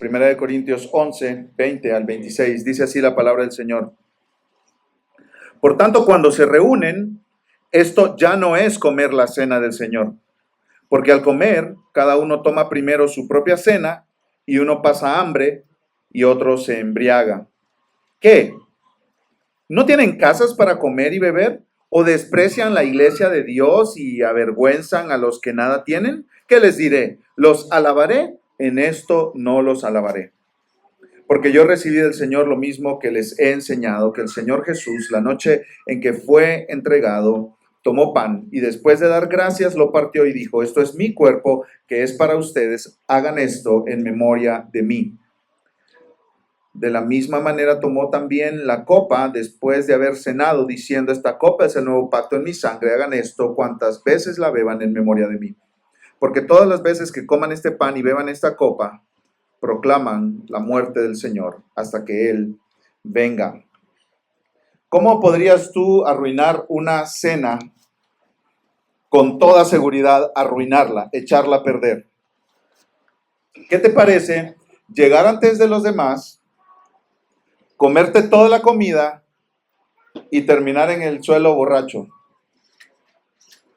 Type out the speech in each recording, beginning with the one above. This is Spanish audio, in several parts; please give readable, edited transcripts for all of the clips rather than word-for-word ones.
Primera de Corintios 11, 20 al 26, dice así la palabra del Señor. Por tanto, cuando se reúnen, esto ya no es comer la cena del Señor, porque al comer, cada uno toma primero su propia cena, y uno pasa hambre y otro se embriaga. ¿Qué? ¿No tienen casas para comer y beber? ¿O desprecian la iglesia de Dios y avergüenzan a los que nada tienen? ¿Qué les diré? ¿Los alabaré? En esto no los alabaré. Porque yo recibí del Señor lo mismo que les he enseñado, que el Señor Jesús, la noche en que fue entregado, tomó pan y después de dar gracias lo partió y dijo, esto es mi cuerpo que es para ustedes, hagan esto en memoria de mí. De la misma manera tomó también la copa después de haber cenado, diciendo, esta copa es el nuevo pacto en mi sangre, hagan esto cuantas veces la beban en memoria de mí. Porque todas las veces que coman este pan y beban esta copa, proclaman la muerte del Señor hasta que Él venga. ¿Cómo podrías tú arruinar una cena? Con toda seguridad, arruinarla, echarla a perder. ¿Qué te parece llegar antes de los demás, comerte toda la comida y terminar en el suelo borracho?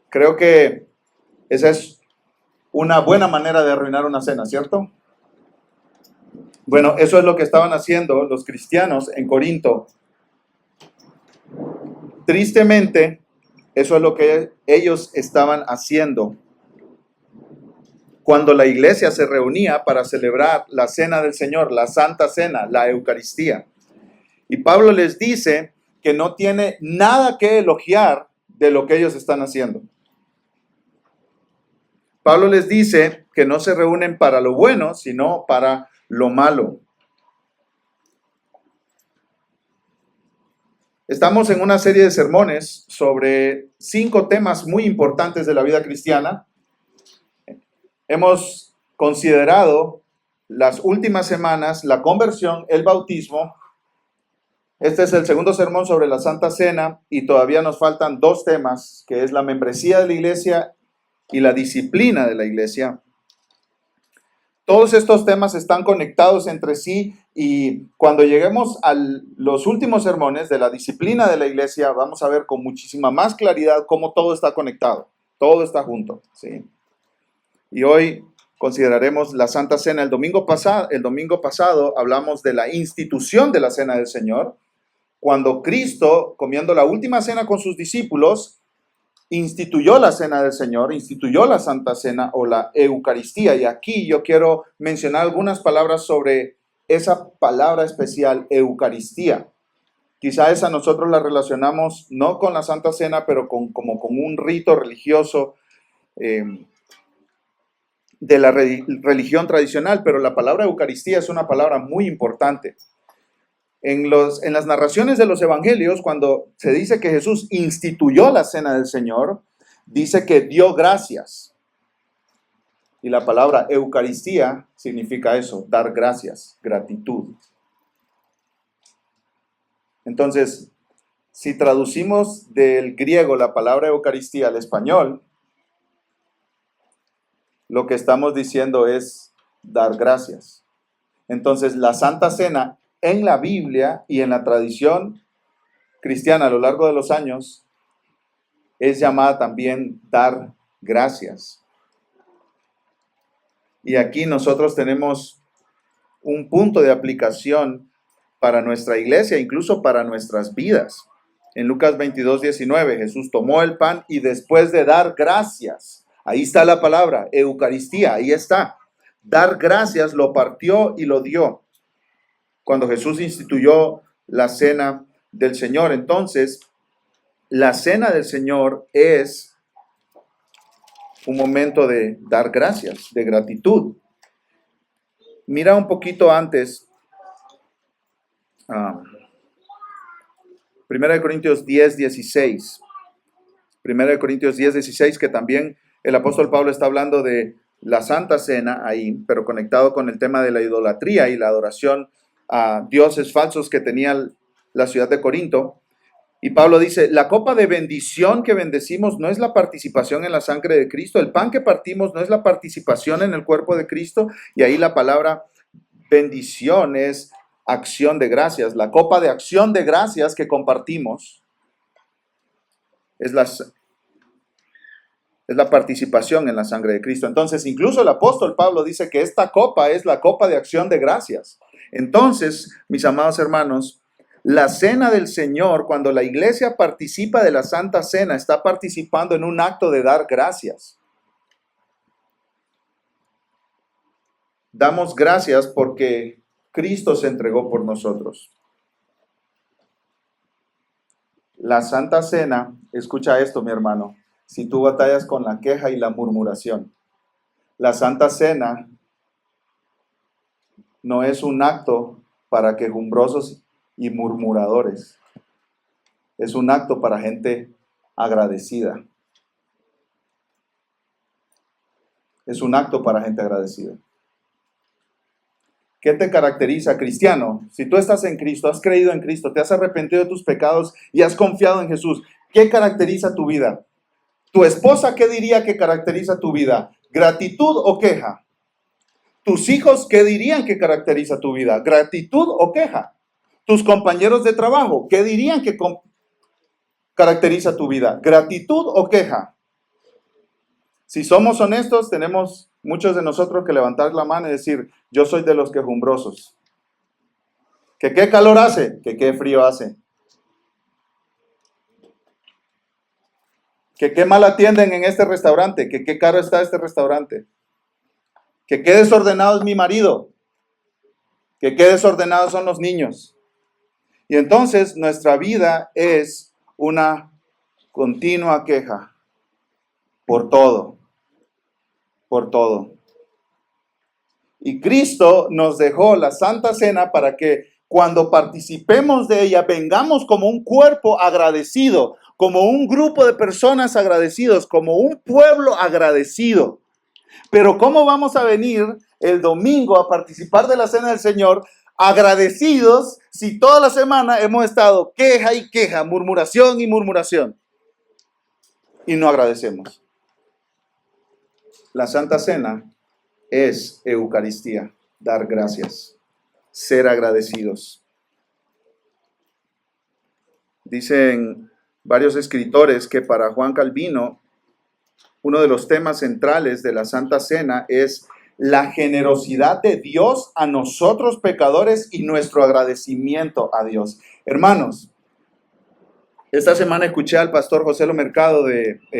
Creo que esa es una buena manera de arruinar una cena, ¿cierto? Bueno, eso es lo que estaban haciendo los cristianos en Corinto. Tristemente, eso es lo que ellos estaban haciendo cuando la iglesia se reunía para celebrar la cena del Señor, la Santa Cena, la Eucaristía. Y Pablo les dice que no tiene nada que elogiar de lo que ellos están haciendo. Pablo les dice que no se reúnen para lo bueno, sino para lo malo. Estamos en una serie de sermones sobre 5 temas muy importantes de la vida cristiana. Hemos considerado las últimas semanas la conversión, el bautismo. Este es el segundo sermón sobre la Santa Cena y todavía nos faltan 2 temas, que es la membresía de la iglesia y la disciplina de la iglesia. Todos estos temas están conectados entre sí y cuando lleguemos a los últimos sermones de la disciplina de la iglesia, vamos a ver con muchísima más claridad cómo todo está conectado, todo está junto, ¿sí? Y hoy consideraremos la Santa Cena. El domingo pasado hablamos de la institución de la Cena del Señor, cuando Cristo, comiendo la última cena con sus discípulos, instituyó la Cena del Señor, instituyó la Santa Cena o la Eucaristía. Y aquí yo quiero mencionar algunas palabras sobre esa palabra especial, Eucaristía. Quizá esa nosotros la relacionamos no con la Santa Cena, pero como con un rito religioso de la religión tradicional. Pero la palabra Eucaristía es una palabra muy importante. En las narraciones de los evangelios, cuando se dice que Jesús instituyó la Cena del Señor, dice que dio gracias. Y la palabra Eucaristía significa eso, dar gracias, gratitud. Entonces, si traducimos del griego la palabra Eucaristía al español, lo que estamos diciendo es dar gracias. Entonces, la Santa Cena en la Biblia y en la tradición cristiana a lo largo de los años es llamada también dar gracias. Y aquí nosotros tenemos un punto de aplicación para nuestra iglesia, incluso para nuestras vidas. En Lucas 22:19, Jesús tomó el pan y después de dar gracias, ahí está la palabra, Eucaristía, ahí está. Dar gracias, lo partió y lo dio. Cuando Jesús instituyó la Cena del Señor, entonces, la Cena del Señor es un momento de dar gracias, de gratitud. Mira un poquito antes, 1 Corintios 10:16. 1 Corintios 10:16, que también el apóstol Pablo está hablando de la Santa Cena ahí, pero conectado con el tema de la idolatría y la adoración a dioses falsos que tenía la ciudad de Corinto. Y Pablo dice, la copa de bendición que bendecimos no es la participación en la sangre de Cristo, el pan que partimos no es la participación en el cuerpo de Cristo, y ahí la palabra bendición es acción de gracias. La copa de acción de gracias que compartimos es la participación en la sangre de Cristo. Entonces, incluso el apóstol Pablo dice que esta copa es la copa de acción de gracias. Entonces, mis amados hermanos, la cena del Señor, cuando la iglesia participa de la Santa Cena, está participando en un acto de dar gracias. Damos gracias porque Cristo se entregó por nosotros. La Santa Cena, escucha esto, mi hermano, si tú batallas con la queja y la murmuración, la Santa Cena no es un acto para quejumbrosos y murmuradores. Es un acto para gente agradecida. Es un acto para gente agradecida. ¿Qué te caracteriza, cristiano? Si tú estás en Cristo, has creído en Cristo, te has arrepentido de tus pecados y has confiado en Jesús, ¿qué caracteriza tu vida? ¿Tu esposa qué diría que caracteriza tu vida? ¿Gratitud o queja? ¿Tus hijos qué dirían que caracteriza tu vida? ¿Gratitud o queja? ¿Tus compañeros de trabajo qué dirían que caracteriza tu vida? ¿Gratitud o queja? Si somos honestos, tenemos muchos de nosotros que levantar la mano y decir, yo soy de los quejumbrosos. ¿Que qué calor hace? ¿Que qué frío hace? ¿Que qué mal atienden en este restaurante? ¿Que qué caro está este restaurante? ¿Que qué desordenado es mi marido? ¿Que qué desordenados son los niños? Y entonces nuestra vida es una continua queja por todo, por todo. Y Cristo nos dejó la Santa Cena para que cuando participemos de ella vengamos como un cuerpo agradecido, como un grupo de personas agradecidos, como un pueblo agradecido. Pero ¿cómo vamos a venir el domingo a participar de la Cena del Señor agradecidos si toda la semana hemos estado queja y queja, murmuración y murmuración y no agradecemos? La Santa Cena es Eucaristía, dar gracias, ser agradecidos. Dicen varios escritores que para Juan Calvino, uno de los temas centrales de la Santa Cena es la generosidad de Dios a nosotros pecadores y nuestro agradecimiento a Dios. Hermanos, esta semana escuché al pastor José Lo Mercado,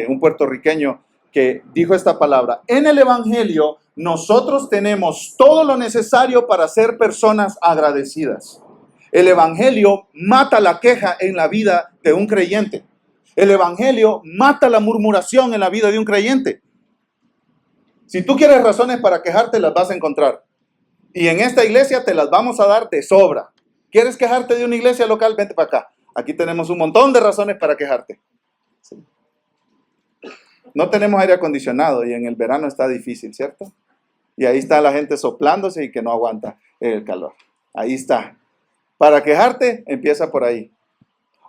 un puertorriqueño, que dijo esta palabra: en el Evangelio nosotros tenemos todo lo necesario para ser personas agradecidas. El Evangelio mata la queja en la vida de un creyente. El Evangelio mata la murmuración en la vida de un creyente. Si tú quieres razones para quejarte, las vas a encontrar. Y en esta iglesia te las vamos a dar de sobra. ¿Quieres quejarte de una iglesia local? Vente para acá. Aquí tenemos un montón de razones para quejarte. Sí. No tenemos aire acondicionado y en el verano está difícil, ¿cierto? Y ahí está la gente soplándose y que no aguanta el calor. Ahí está. Para quejarte, empieza por ahí.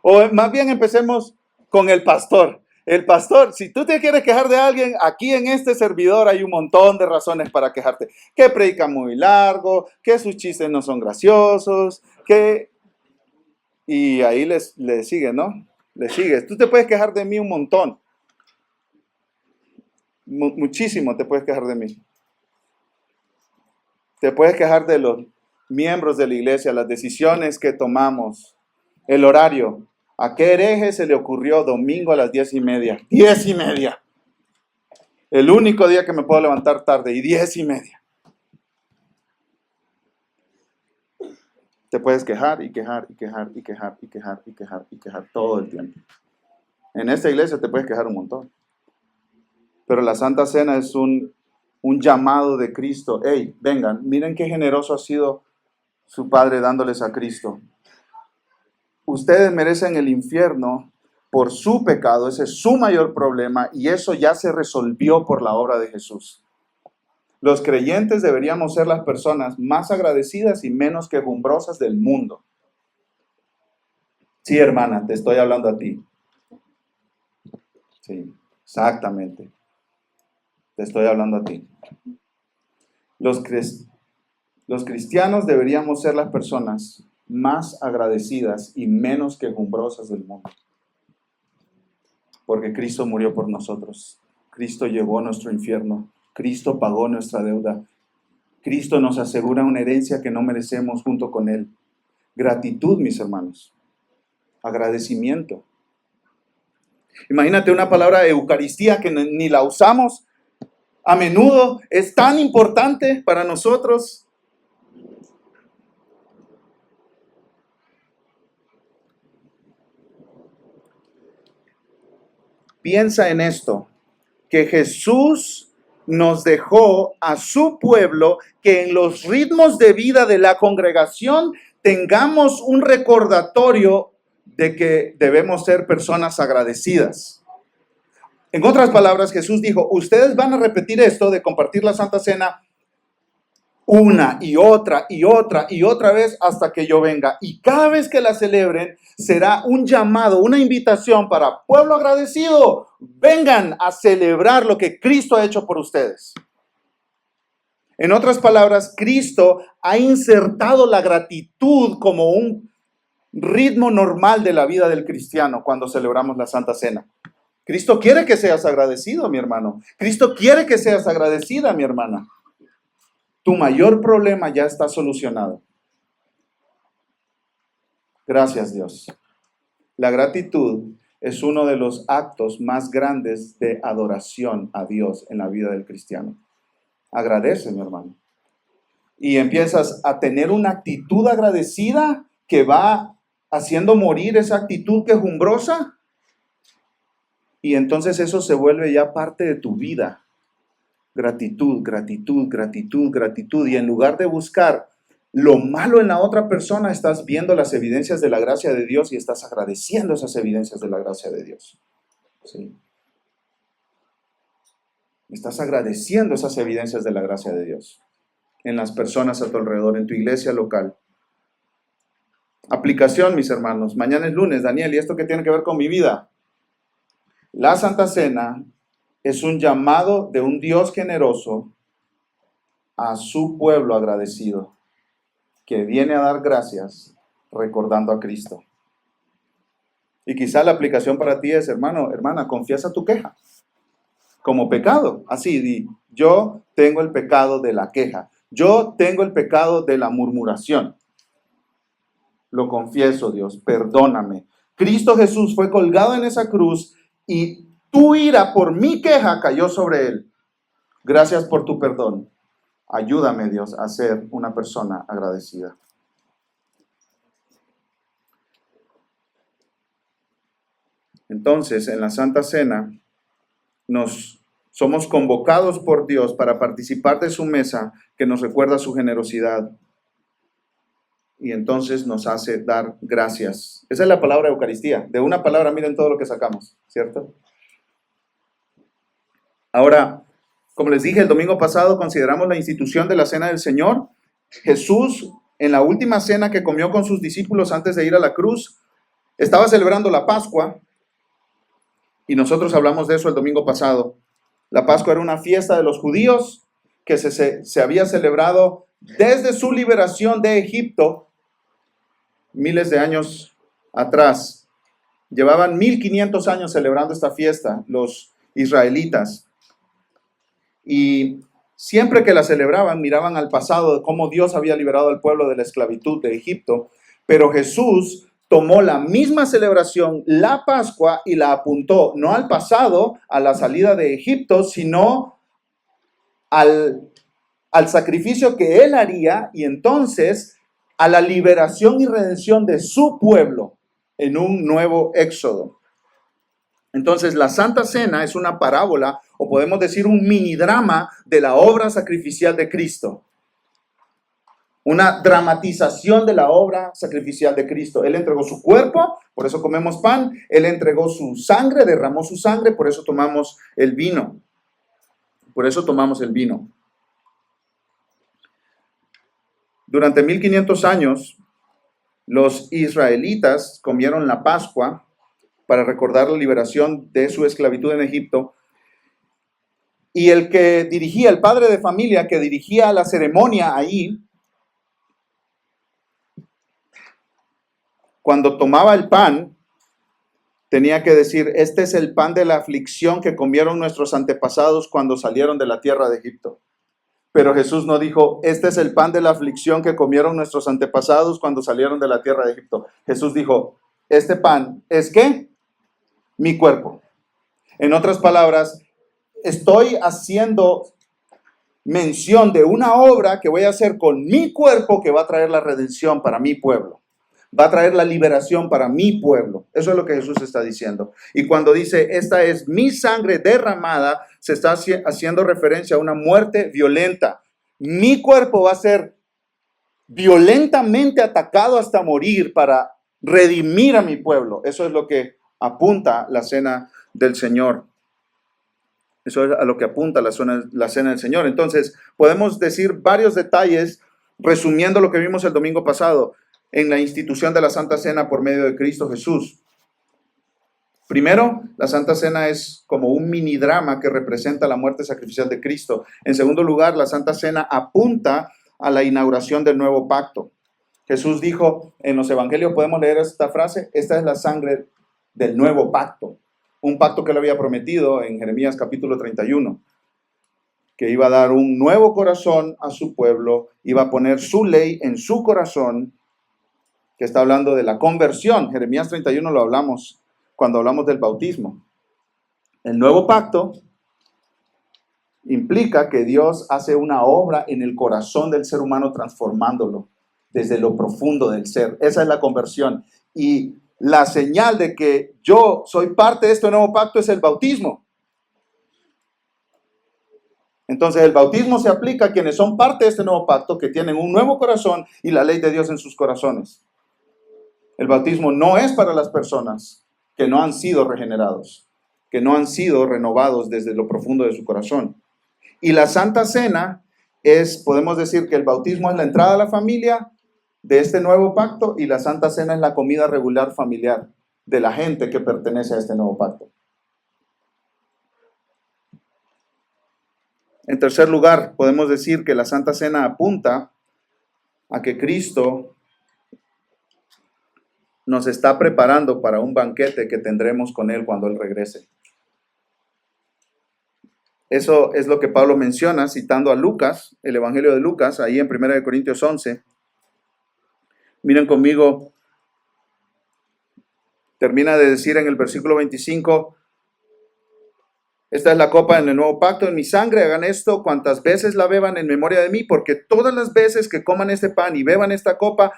O más bien empecemos con el pastor. El pastor, si tú te quieres quejar de alguien, aquí en este servidor hay un montón de razones para quejarte. Que predica muy largo, que sus chistes no son graciosos, que... Y ahí le sigue, ¿no? Le sigues. Tú te puedes quejar de mí un montón. Muchísimo te puedes quejar de mí. Te puedes quejar de los miembros de la iglesia, las decisiones que tomamos, el horario. ¿A qué hereje se le ocurrió domingo a las 10:30? 10:30. El único día que me puedo levantar tarde, y 10:30. Te puedes quejar y quejar y quejar y quejar y quejar y quejar y quejar todo el tiempo. En esta iglesia te puedes quejar un montón. Pero la Santa Cena es un llamado de Cristo. Hey, vengan, miren qué generoso ha sido su Padre dándoles a Cristo. Ustedes merecen el infierno por su pecado, ese es su mayor problema y eso ya se resolvió por la obra de Jesús. Los creyentes deberíamos ser las personas más agradecidas y menos quejumbrosas del mundo. Sí, hermana, te estoy hablando a ti. Sí, exactamente. Te estoy hablando a ti. Los cristianos deberíamos ser las personas más agradecidas y menos quejumbrosas del mundo. Porque Cristo murió por nosotros. Cristo llevó nuestro infierno. Cristo pagó nuestra deuda. Cristo nos asegura una herencia que no merecemos junto con Él. Gratitud, mis hermanos. Agradecimiento. Imagínate una palabra Eucaristía que ni la usamos a menudo. Es tan importante para nosotros. Piensa en esto, que Jesús nos dejó a su pueblo que en los ritmos de vida de la congregación tengamos un recordatorio de que debemos ser personas agradecidas. En otras palabras, Jesús dijo, ustedes van a repetir esto de compartir la Santa Cena una y otra y otra y otra vez hasta que yo venga. Y cada vez que la celebren será un llamado, una invitación para pueblo agradecido. Vengan a celebrar lo que Cristo ha hecho por ustedes. En otras palabras, Cristo ha insertado la gratitud como un ritmo normal de la vida del cristiano cuando celebramos la Santa Cena. Cristo quiere que seas agradecido, mi hermano. Cristo quiere que seas agradecida, mi hermana. Tu mayor problema ya está solucionado. Gracias, Dios. La gratitud es uno de los actos más grandes de adoración a Dios en la vida del cristiano. Agradece, mi hermano. Y empiezas a tener una actitud agradecida que va haciendo morir esa actitud quejumbrosa. Y entonces eso se vuelve ya parte de tu vida. Gratitud, gratitud, gratitud, gratitud. Y en lugar de buscar lo malo en la otra persona, estás viendo las evidencias de la gracia de Dios y estás agradeciendo esas evidencias de la gracia de Dios. ¿Sí? Estás agradeciendo esas evidencias de la gracia de Dios en las personas a tu alrededor, en tu iglesia local. Aplicación, mis hermanos. Mañana es lunes, Daniel, ¿y esto qué tiene que ver con mi vida? La Santa Cena es un llamado de un Dios generoso a su pueblo agradecido, que viene a dar gracias recordando a Cristo. Y quizá la aplicación para ti es, hermano, hermana, confiesa tu queja como pecado. Así, di, yo tengo el pecado de la queja. Yo tengo el pecado de la murmuración. Lo confieso, Dios, perdóname. Cristo Jesús fue colgado en esa cruz y tu ira por mi queja cayó sobre él. Gracias por tu perdón. Ayúdame, Dios, a ser una persona agradecida. Entonces, en la Santa Cena, somos convocados por Dios para participar de su mesa que nos recuerda su generosidad. Y entonces nos hace dar gracias. Esa es la palabra Eucaristía. De una palabra, miren todo lo que sacamos, ¿cierto? Ahora, como les dije el domingo pasado, consideramos la institución de la Cena del Señor. Jesús, en la última cena que comió con sus discípulos antes de ir a la cruz, estaba celebrando la Pascua. Y nosotros hablamos de eso el domingo pasado. La Pascua era una fiesta de los judíos que se había celebrado desde su liberación de Egipto, miles de años atrás. Llevaban 1500 años celebrando esta fiesta, los israelitas. Y siempre que la celebraban, miraban al pasado de cómo Dios había liberado al pueblo de la esclavitud de Egipto. Pero Jesús tomó la misma celebración, la Pascua, y la apuntó no al pasado, a la salida de Egipto, sino al sacrificio que él haría y entonces a la liberación y redención de su pueblo en un nuevo éxodo. Entonces, la Santa Cena es una parábola, o podemos decir un mini drama de la obra sacrificial de Cristo. Una dramatización de la obra sacrificial de Cristo. Él entregó su cuerpo, por eso comemos pan. Él entregó su sangre, derramó su sangre, por eso tomamos el vino. Por eso tomamos el vino. Durante 1500 años, los israelitas comieron la Pascua para recordar la liberación de su esclavitud en Egipto. Y el que dirigía, el padre de familia que dirigía la ceremonia ahí, cuando tomaba el pan, tenía que decir, este es el pan de la aflicción que comieron nuestros antepasados cuando salieron de la tierra de Egipto. Pero Jesús no dijo, este es el pan de la aflicción que comieron nuestros antepasados cuando salieron de la tierra de Egipto. Jesús dijo, este pan es ¿qué? Mi cuerpo. En otras palabras, estoy haciendo mención de una obra que voy a hacer con mi cuerpo que va a traer la redención para mi pueblo. Va a traer la liberación para mi pueblo. Eso es lo que Jesús está diciendo. Y cuando dice, esta es mi sangre derramada, se está haciendo referencia a una muerte violenta. Mi cuerpo va a ser violentamente atacado hasta morir para redimir a mi pueblo. Eso es lo que apunta la cena del Señor. Eso es a lo que apunta la cena del Señor. Entonces, podemos decir varios detalles resumiendo lo que vimos el domingo pasado en la institución de la Santa Cena por medio de Cristo Jesús. Primero, la Santa Cena es como un mini drama que representa la muerte sacrificial de Cristo. En segundo lugar, la Santa Cena apunta a la inauguración del nuevo pacto. Jesús dijo, en los evangelios podemos leer esta frase, esta es la sangre del nuevo pacto. Un pacto que él había prometido en Jeremías capítulo 31, que iba a dar un nuevo corazón a su pueblo, iba a poner su ley en su corazón, que está hablando de la conversión. Jeremías 31 lo hablamos cuando hablamos del bautismo. El nuevo pacto implica que Dios hace una obra en el corazón del ser humano transformándolo desde lo profundo del ser. Esa es la conversión. Y la señal de que yo soy parte de este nuevo pacto es el bautismo. Entonces el bautismo se aplica a quienes son parte de este nuevo pacto, que tienen un nuevo corazón y la ley de Dios en sus corazones. El bautismo no es para las personas que no han sido regenerados, que no han sido renovados desde lo profundo de su corazón. Y la Santa Cena podemos decir que el bautismo es la entrada a la familia de este nuevo pacto y la Santa Cena es la comida regular familiar de la gente que pertenece a este nuevo pacto. En tercer lugar, podemos decir que la Santa Cena apunta a que Cristo nos está preparando para un banquete que tendremos con Él cuando Él regrese. Eso es lo que Pablo menciona citando a Lucas, el Evangelio de Lucas, ahí en 1 Corintios 11. Miren conmigo, termina de decir en el versículo 25, esta es la copa en el nuevo pacto, en mi sangre, hagan esto cuantas veces la beban en memoria de mí, porque todas las veces que coman este pan y beban esta copa,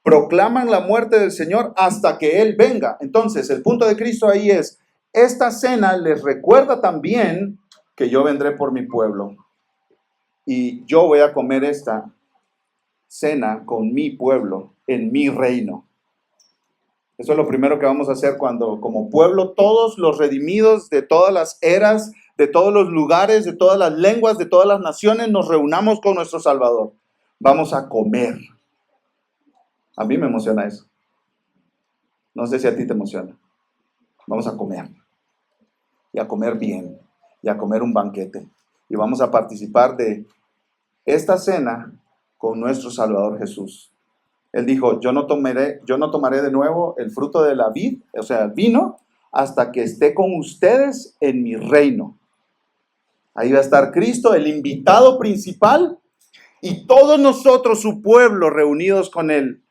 proclaman la muerte del Señor hasta que Él venga. Entonces, el punto de Cristo ahí es, esta cena les recuerda también que yo vendré por mi pueblo. Y yo voy a comer esta cena con mi pueblo, en mi reino. Eso es lo primero que vamos a hacer cuando, como pueblo, todos los redimidos de todas las eras, de todos los lugares, de todas las lenguas, de todas las naciones, nos reunamos con nuestro Salvador. Vamos a comer. A mí me emociona eso. No sé si a ti te emociona. Vamos a comer. Y a comer bien. Y a comer un banquete. Y vamos a participar de esta cena con nuestro Salvador Jesús. Él dijo, yo no tomaré de nuevo el fruto de la vid, o sea, el vino, hasta que esté con ustedes en mi reino. Ahí va a estar Cristo, el invitado principal, y todos nosotros, su pueblo, reunidos con Él,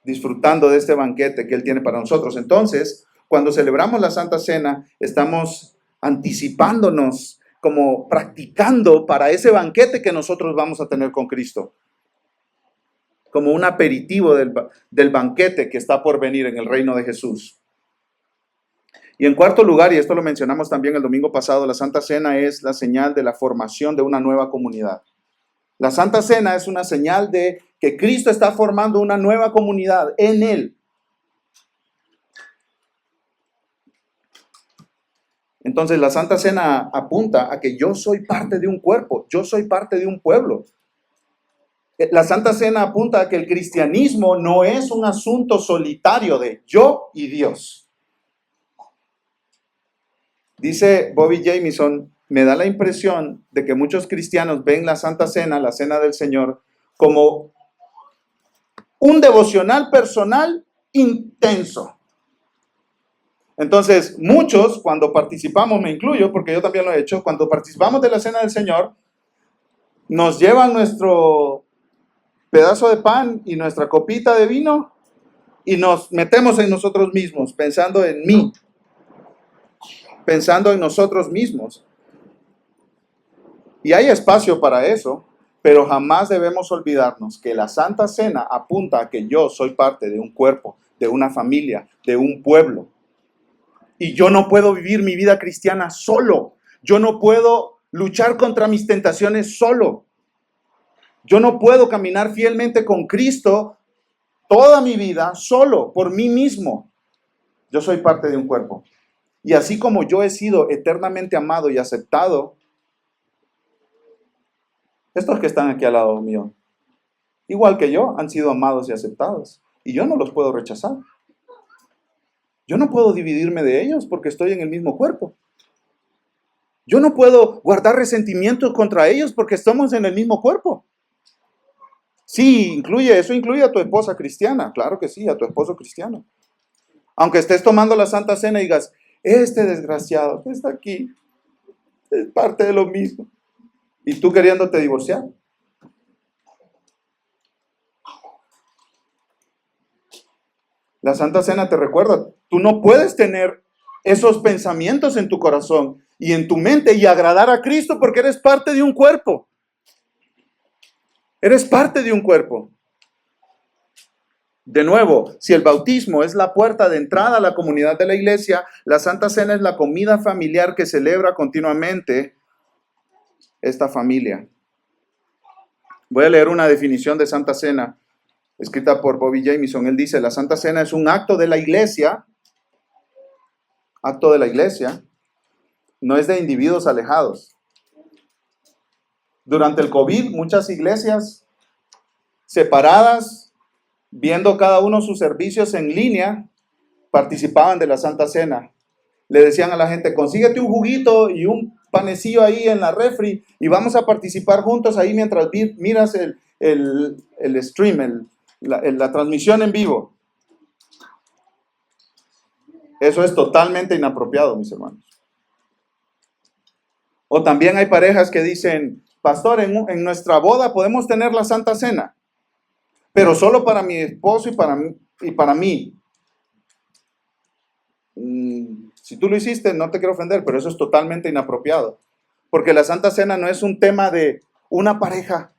disfrutando de este banquete que Él tiene para nosotros. Entonces, cuando celebramos la Santa Cena, estamos anticipándonos, como practicando para ese banquete que nosotros vamos a tener con Cristo. Como un aperitivo del banquete que está por venir en el reino de Jesús. Y en cuarto lugar, y esto lo mencionamos también el domingo pasado, la Santa Cena es la señal de la formación de una nueva comunidad. La Santa Cena es una señal de que Cristo está formando una nueva comunidad en Él. Entonces la Santa Cena apunta a que yo soy parte de un cuerpo, yo soy parte de un pueblo. La Santa Cena apunta a que el cristianismo no es un asunto solitario de yo y Dios. Dice Bobby Jamieson, me da la impresión de que muchos cristianos ven la Santa Cena, la Cena del Señor, como un devocional personal intenso. Entonces, muchos cuando participamos, me incluyo porque yo también lo he hecho, cuando participamos de la cena del Señor, nos llevan nuestro pedazo de pan y nuestra copita de vino y nos metemos en nosotros mismos, pensando en mí, pensando en nosotros mismos. Y hay espacio para eso, pero jamás debemos olvidarnos que la Santa Cena apunta a que yo soy parte de un cuerpo, de una familia, de un pueblo. Y yo no puedo vivir mi vida cristiana solo. Yo no puedo luchar contra mis tentaciones solo. Yo no puedo caminar fielmente con Cristo toda mi vida solo, por mí mismo. Yo soy parte de un cuerpo. Y así como yo he sido eternamente amado y aceptado, estos que están aquí al lado mío, igual que yo, han sido amados y aceptados. Y yo no los puedo rechazar. Yo no puedo dividirme de ellos porque estoy en el mismo cuerpo. Yo no puedo guardar resentimientos contra ellos porque estamos en el mismo cuerpo. Sí, eso incluye a tu esposa cristiana, claro que sí, a tu esposo cristiano. Aunque estés tomando la Santa Cena y digas, este desgraciado que está aquí es parte de lo mismo. Y tú queriéndote divorciar. La Santa Cena te recuerda, tú no puedes tener esos pensamientos en tu corazón y en tu mente y agradar a Cristo porque eres parte de un cuerpo. Eres parte de un cuerpo. De nuevo, si el bautismo es la puerta de entrada a la comunidad de la iglesia, la Santa Cena es la comida familiar que celebra continuamente esta familia. Voy a leer una definición de Santa Cena, escrita por Bobby Jamieson. Él dice, la Santa Cena es un acto de la iglesia, no es de individuos alejados. Durante el COVID, muchas iglesias separadas, viendo cada uno sus servicios en línea, participaban de la Santa Cena. Le decían a la gente, consíguete un juguito y un panecillo ahí en la refri y vamos a participar juntos ahí mientras miras el stream, la transmisión en vivo. Eso es totalmente inapropiado, mis hermanos. O también hay parejas que dicen, pastor, en nuestra boda podemos tener la Santa Cena, pero solo para mi esposo y para mí. Si tú lo hiciste, no te quiero ofender, pero eso es totalmente inapropiado. Porque la Santa Cena no es un tema de una pareja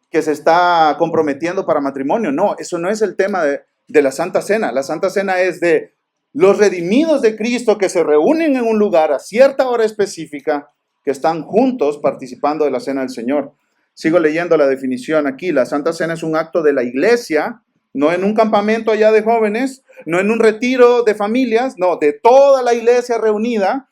que se está comprometiendo para matrimonio. No, eso no es el tema de la Santa Cena. La Santa Cena es de los redimidos de Cristo que se reúnen en un lugar a cierta hora específica, que están juntos participando de la Cena del Señor. Sigo leyendo la definición aquí. La Santa Cena es un acto de la iglesia, no en un campamento allá de jóvenes, no en un retiro de familias, no, de toda la iglesia reunida,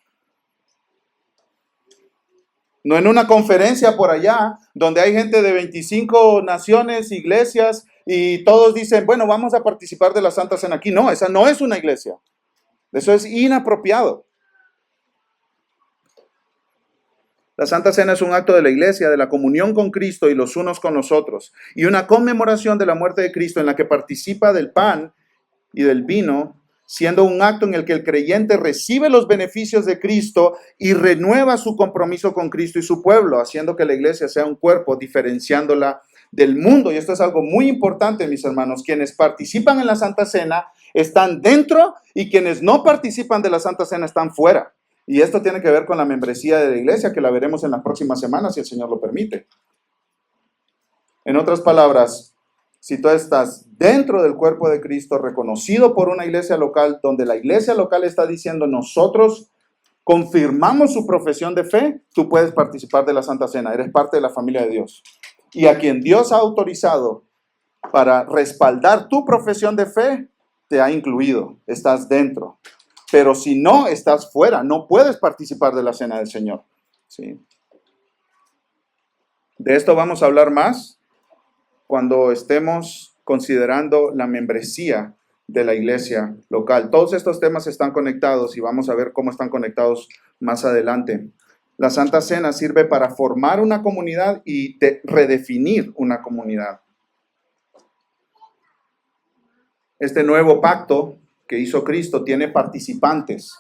no en una conferencia por allá, donde hay gente de 25 naciones, iglesias, y todos dicen, bueno, vamos a participar de la Santa Cena aquí. No, esa no es una iglesia. Eso es inapropiado. La Santa Cena es un acto de la iglesia, de la comunión con Cristo y los unos con los otros, y una conmemoración de la muerte de Cristo en la que participa del pan y del vino, siendo un acto en el que el creyente recibe los beneficios de Cristo y renueva su compromiso con Cristo y su pueblo, haciendo que la iglesia sea un cuerpo, diferenciándola del mundo. Y esto es algo muy importante, mis hermanos. Quienes participan en la Santa Cena están dentro y quienes no participan de la Santa Cena están fuera. Y esto tiene que ver con la membresía de la iglesia, que la veremos en las próximas semanas, si el Señor lo permite. En otras palabras, si tú estás dentro del cuerpo de Cristo, reconocido por una iglesia local, donde la iglesia local está diciendo, nosotros confirmamos su profesión de fe, tú puedes participar de la Santa Cena, eres parte de la familia de Dios. Y a quien Dios ha autorizado para respaldar tu profesión de fe, te ha incluido, estás dentro. Pero si no, estás fuera, no puedes participar de la Cena del Señor. ¿Sí? De esto vamos a hablar más cuando estemos considerando la membresía de la iglesia local. Todos estos temas están conectados y vamos a ver cómo están conectados más adelante. La Santa Cena sirve para formar una comunidad y redefinir una comunidad. Este nuevo pacto que hizo Cristo tiene participantes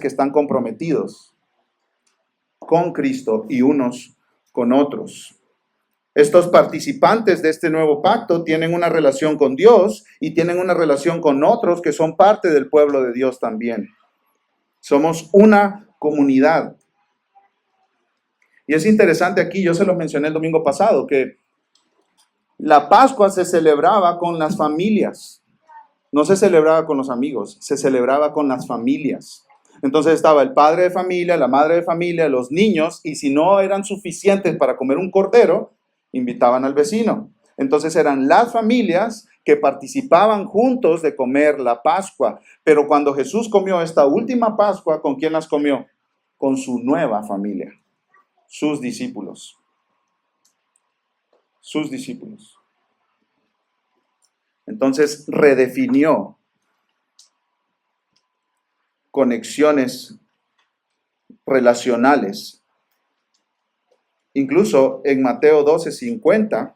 que están comprometidos con Cristo y unos con otros. Estos participantes de este nuevo pacto tienen una relación con Dios y tienen una relación con otros que son parte del pueblo de Dios también. Somos una comunidad. Y es interesante aquí, yo se lo mencioné el domingo pasado, que la Pascua se celebraba con las familias. No se celebraba con los amigos, se celebraba con las familias. Entonces estaba el padre de familia, la madre de familia, los niños, y si no eran suficientes para comer un cordero, invitaban al vecino. Entonces eran las familias que participaban juntos de comer la Pascua. Pero cuando Jesús comió esta última Pascua, ¿con quién las comió? Con su nueva familia, sus discípulos. Sus discípulos. Entonces redefinió conexiones relacionales. Incluso en Mateo 12:50,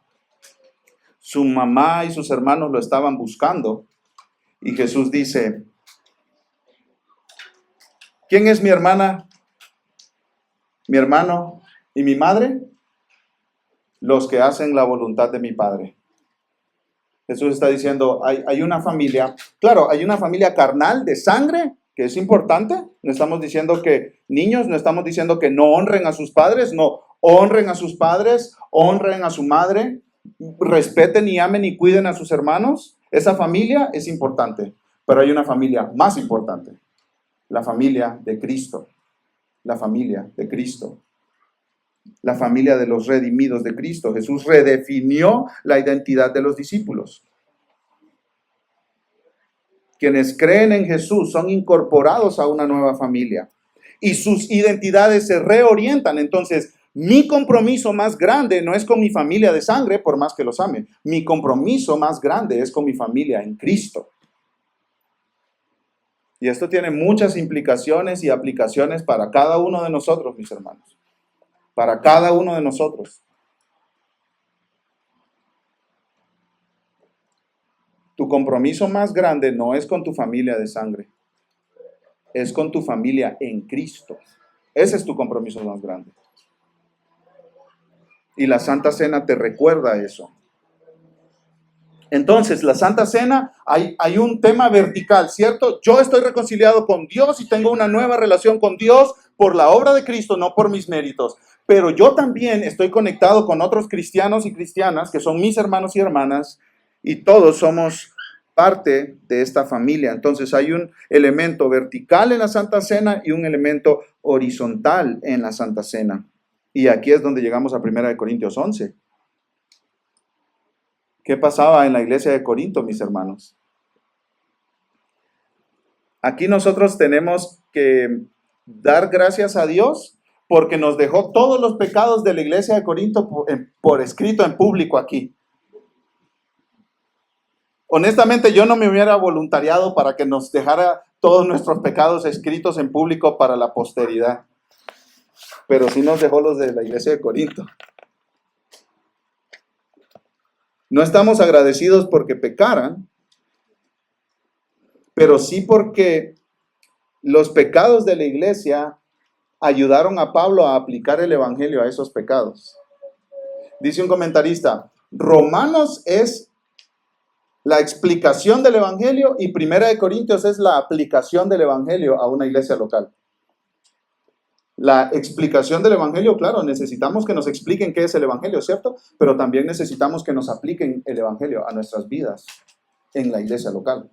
su mamá y sus hermanos lo estaban buscando y Jesús dice, ¿quién es mi hermana, mi hermano y mi madre? Los que hacen la voluntad de mi Padre. Jesús está diciendo, hay una familia, claro, hay una familia carnal de sangre, que es importante. No estamos diciendo que niños, no estamos diciendo que no honren a sus padres, no, honren a sus padres, honren a su madre, respeten y amen y cuiden a sus hermanos. Esa familia es importante, pero hay una familia más importante, la familia de Cristo, la familia de Cristo. La familia de los redimidos de Cristo. Jesús redefinió la identidad de los discípulos. Quienes creen en Jesús son incorporados a una nueva familia y sus identidades se reorientan. Entonces, mi compromiso más grande no es con mi familia de sangre, por más que los ame. Mi compromiso más grande es con mi familia en Cristo. Y esto tiene muchas implicaciones y aplicaciones para cada uno de nosotros, mis hermanos. Para cada uno de nosotros. Tu compromiso más grande no es con tu familia de sangre, es con tu familia en Cristo. Ese es tu compromiso más grande. Y la Santa Cena te recuerda eso. Entonces, la Santa Cena, hay un tema vertical, ¿cierto? Yo estoy reconciliado con Dios y tengo una nueva relación con Dios por la obra de Cristo, no por mis méritos. Pero yo también estoy conectado con otros cristianos y cristianas que son mis hermanos y hermanas y todos somos parte de esta familia. Entonces hay un elemento vertical en la Santa Cena y un elemento horizontal en la Santa Cena. Y aquí es donde llegamos a 1 Corintios 11. ¿Qué pasaba en la iglesia de Corinto, mis hermanos? Aquí nosotros tenemos que dar gracias a Dios porque nos dejó todos los pecados de la iglesia de Corinto por escrito en público aquí. Honestamente, yo no me hubiera voluntariado para que nos dejara todos nuestros pecados escritos en público para la posteridad. Pero sí nos dejó los de la iglesia de Corinto. No estamos agradecidos porque pecaran, pero sí porque los pecados de la iglesia ayudaron a Pablo a aplicar el evangelio a esos pecados. Dice un comentarista, Romanos es la explicación del evangelio y 1 Corintios es la aplicación del evangelio a una iglesia local. La explicación del evangelio, claro, necesitamos que nos expliquen qué es el evangelio, ¿cierto? Pero también necesitamos que nos apliquen el evangelio a nuestras vidas en la iglesia local.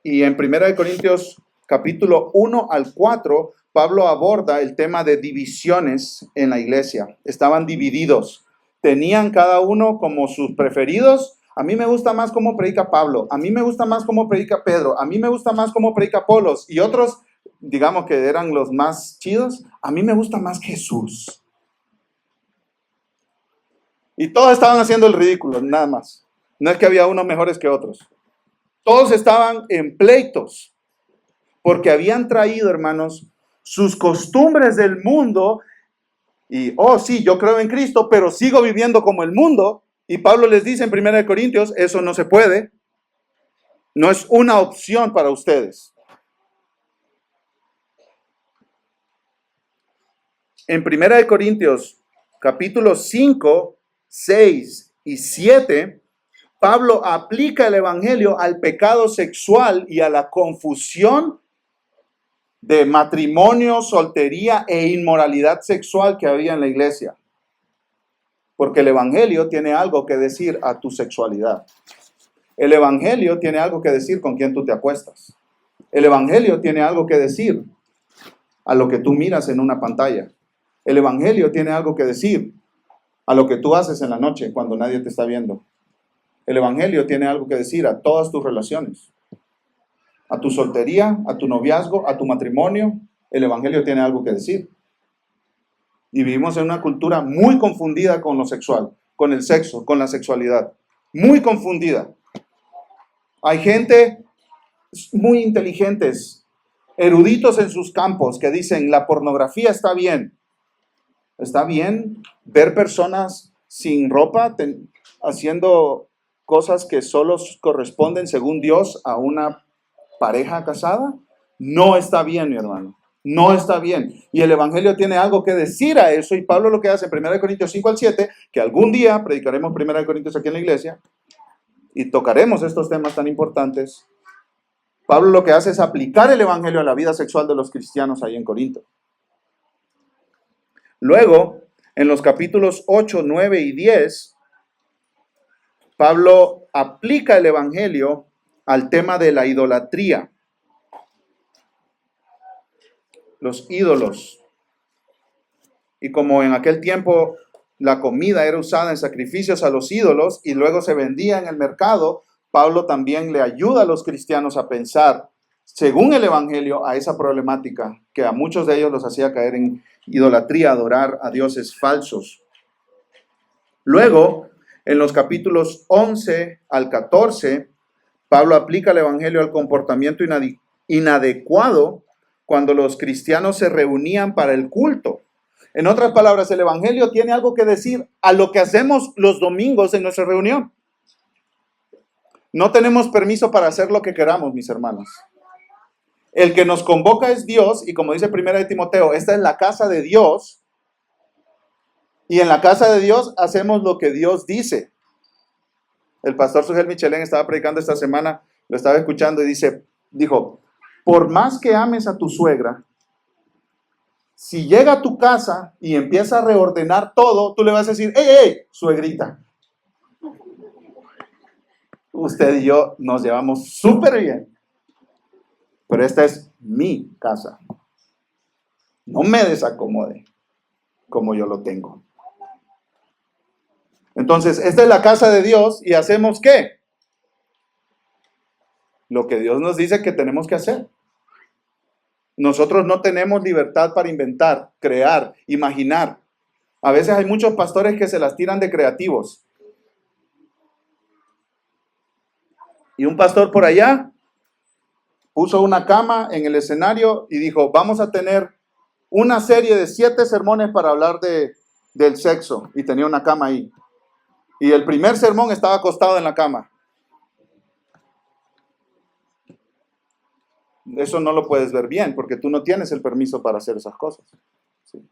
Y en 1 Corintios capítulo 1 al 4, Pablo aborda el tema de divisiones en la iglesia. Estaban divididos. Tenían cada uno como sus preferidos. A mí me gusta más cómo predica Pablo. A mí me gusta más cómo predica Pedro. A mí me gusta más cómo predica Apolos. Y otros, digamos que eran los más chidos. A mí me gusta más Jesús. Y todos estaban haciendo el ridículo, nada más. No es que había unos mejores que otros. Todos estaban en pleitos. Porque habían traído, hermanos, sus costumbres del mundo Y, oh sí, yo creo en Cristo, pero sigo viviendo como el mundo. Y Pablo les dice en 1 Corintios, eso no se puede. No es una opción para ustedes. En 1 Corintios, capítulos 5, 6 y 7, Pablo aplica el evangelio al pecado sexual y a la confusión de matrimonio, soltería e inmoralidad sexual que había en la iglesia. Porque el evangelio tiene algo que decir a tu sexualidad. El evangelio tiene algo que decir con quién tú te acuestas. El evangelio tiene algo que decir a lo que tú miras en una pantalla. El evangelio tiene algo que decir a lo que tú haces en la noche cuando nadie te está viendo. El evangelio tiene algo que decir a todas tus relaciones. A tu soltería, a tu noviazgo, a tu matrimonio. El evangelio tiene algo que decir. Y vivimos en una cultura muy confundida con lo sexual, con el sexo, con la sexualidad. Muy confundida. Hay gente muy inteligentes, eruditos en sus campos, que dicen, la pornografía está bien. Está bien ver personas sin ropa, haciendo cosas que solo corresponden, según Dios, a una pareja casada. No está bien, mi hermano. No está bien. Y el evangelio tiene algo que decir a eso. Y Pablo lo que hace en 1 Corintios 5 al 7, que algún día predicaremos 1 Corintios aquí en la iglesia y tocaremos estos temas tan importantes. Pablo lo que hace es aplicar el evangelio a la vida sexual de los cristianos ahí en Corinto. Luego, en los capítulos 8, 9 y 10, Pablo aplica el evangelio al tema de la idolatría. Los ídolos. Y como en aquel tiempo la comida era usada en sacrificios a los ídolos y luego se vendía en el mercado, Pablo también le ayuda a los cristianos a pensar, según el evangelio, a esa problemática que a muchos de ellos los hacía caer en idolatría, adorar a dioses falsos. Luego, en los capítulos 11 al 14, Pablo aplica el evangelio al comportamiento inadecuado cuando los cristianos se reunían para el culto. En otras palabras, el evangelio tiene algo que decir a lo que hacemos los domingos en nuestra reunión. No tenemos permiso para hacer lo que queramos, mis hermanos. El que nos convoca es Dios, y como dice 1 Timoteo, esta es la casa de Dios, y en la casa de Dios hacemos lo que Dios dice. El pastor Sugel Michelén estaba predicando esta semana, lo estaba escuchando y dijo, por más que ames a tu suegra, si llega a tu casa y empieza a reordenar todo, tú le vas a decir, ¡Ey, suegrita! Usted y yo nos llevamos súper bien, pero esta es mi casa. No me desacomode como yo lo tengo. Entonces, esta es la casa de Dios y ¿hacemos qué? Lo que Dios nos dice que tenemos que hacer. Nosotros no tenemos libertad para inventar, crear, imaginar. A veces hay muchos pastores que se las tiran de creativos. Y un pastor por allá puso una cama en el escenario y dijo, vamos a tener una serie de 7 sermones para hablar del sexo. Y tenía una cama ahí. Y el primer sermón estaba acostado en la cama. Eso no lo puedes ver bien porque tú no tienes el permiso para hacer esas cosas. ¿Sí?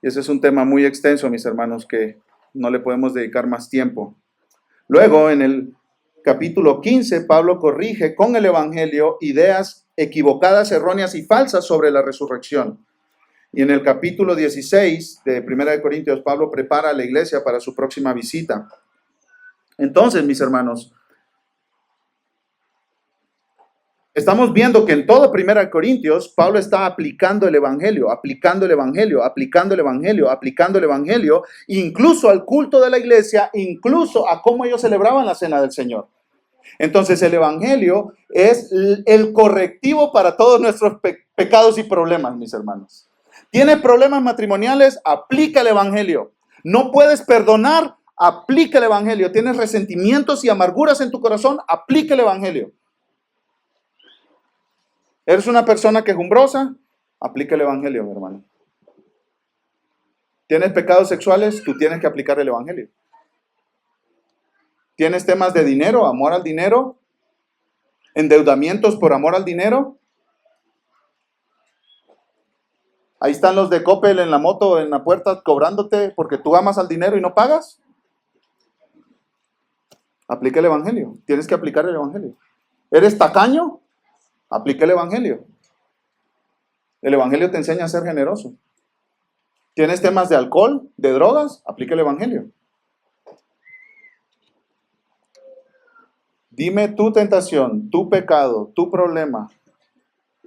Y ese es un tema muy extenso, mis hermanos, que no le podemos dedicar más tiempo. Luego, en el capítulo 15, Pablo corrige con el evangelio ideas equivocadas, erróneas y falsas sobre la resurrección. Y en el capítulo 16 de 1 Corintios, Pablo prepara a la iglesia para su próxima visita. Entonces, mis hermanos, estamos viendo que en todo 1 Corintios, Pablo está aplicando el evangelio, aplicando el evangelio, aplicando el evangelio, aplicando el evangelio, incluso al culto de la iglesia, incluso a cómo ellos celebraban la cena del Señor. Entonces, el evangelio es el correctivo para todos nuestros pecados y problemas, mis hermanos. ¿Tienes problemas matrimoniales? Aplica el evangelio. ¿No puedes perdonar? Aplica el evangelio. ¿Tienes resentimientos y amarguras en tu corazón? Aplica el evangelio. ¿Eres una persona quejumbrosa? Aplica el evangelio, mi hermano. ¿Tienes pecados sexuales? Tú tienes que aplicar el evangelio. ¿Tienes temas de dinero, amor al dinero? ¿Endeudamientos por amor al dinero? Ahí están los de Coppel en la moto, en la puerta, cobrándote porque tú amas al dinero y no pagas. Aplica el evangelio. Tienes que aplicar el evangelio. ¿Eres tacaño? Aplica el evangelio. El evangelio te enseña a ser generoso. ¿Tienes temas de alcohol, de drogas? Aplica el evangelio. Dime tu tentación, tu pecado, tu problema.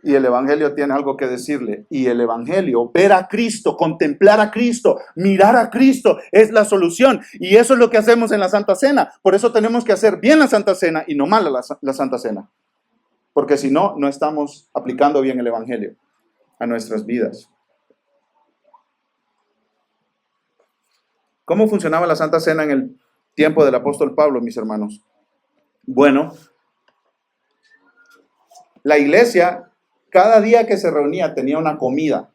Y el evangelio tiene algo que decirle. Y el evangelio, ver a Cristo, contemplar a Cristo, mirar a Cristo, es la solución. Y eso es lo que hacemos en la Santa Cena. Por eso tenemos que hacer bien la Santa Cena y no mal la Santa Cena. Porque si no, no estamos aplicando bien el evangelio a nuestras vidas. ¿Cómo funcionaba la Santa Cena en el tiempo del apóstol Pablo, mis hermanos? Bueno, la iglesia, cada día que se reunía tenía una comida.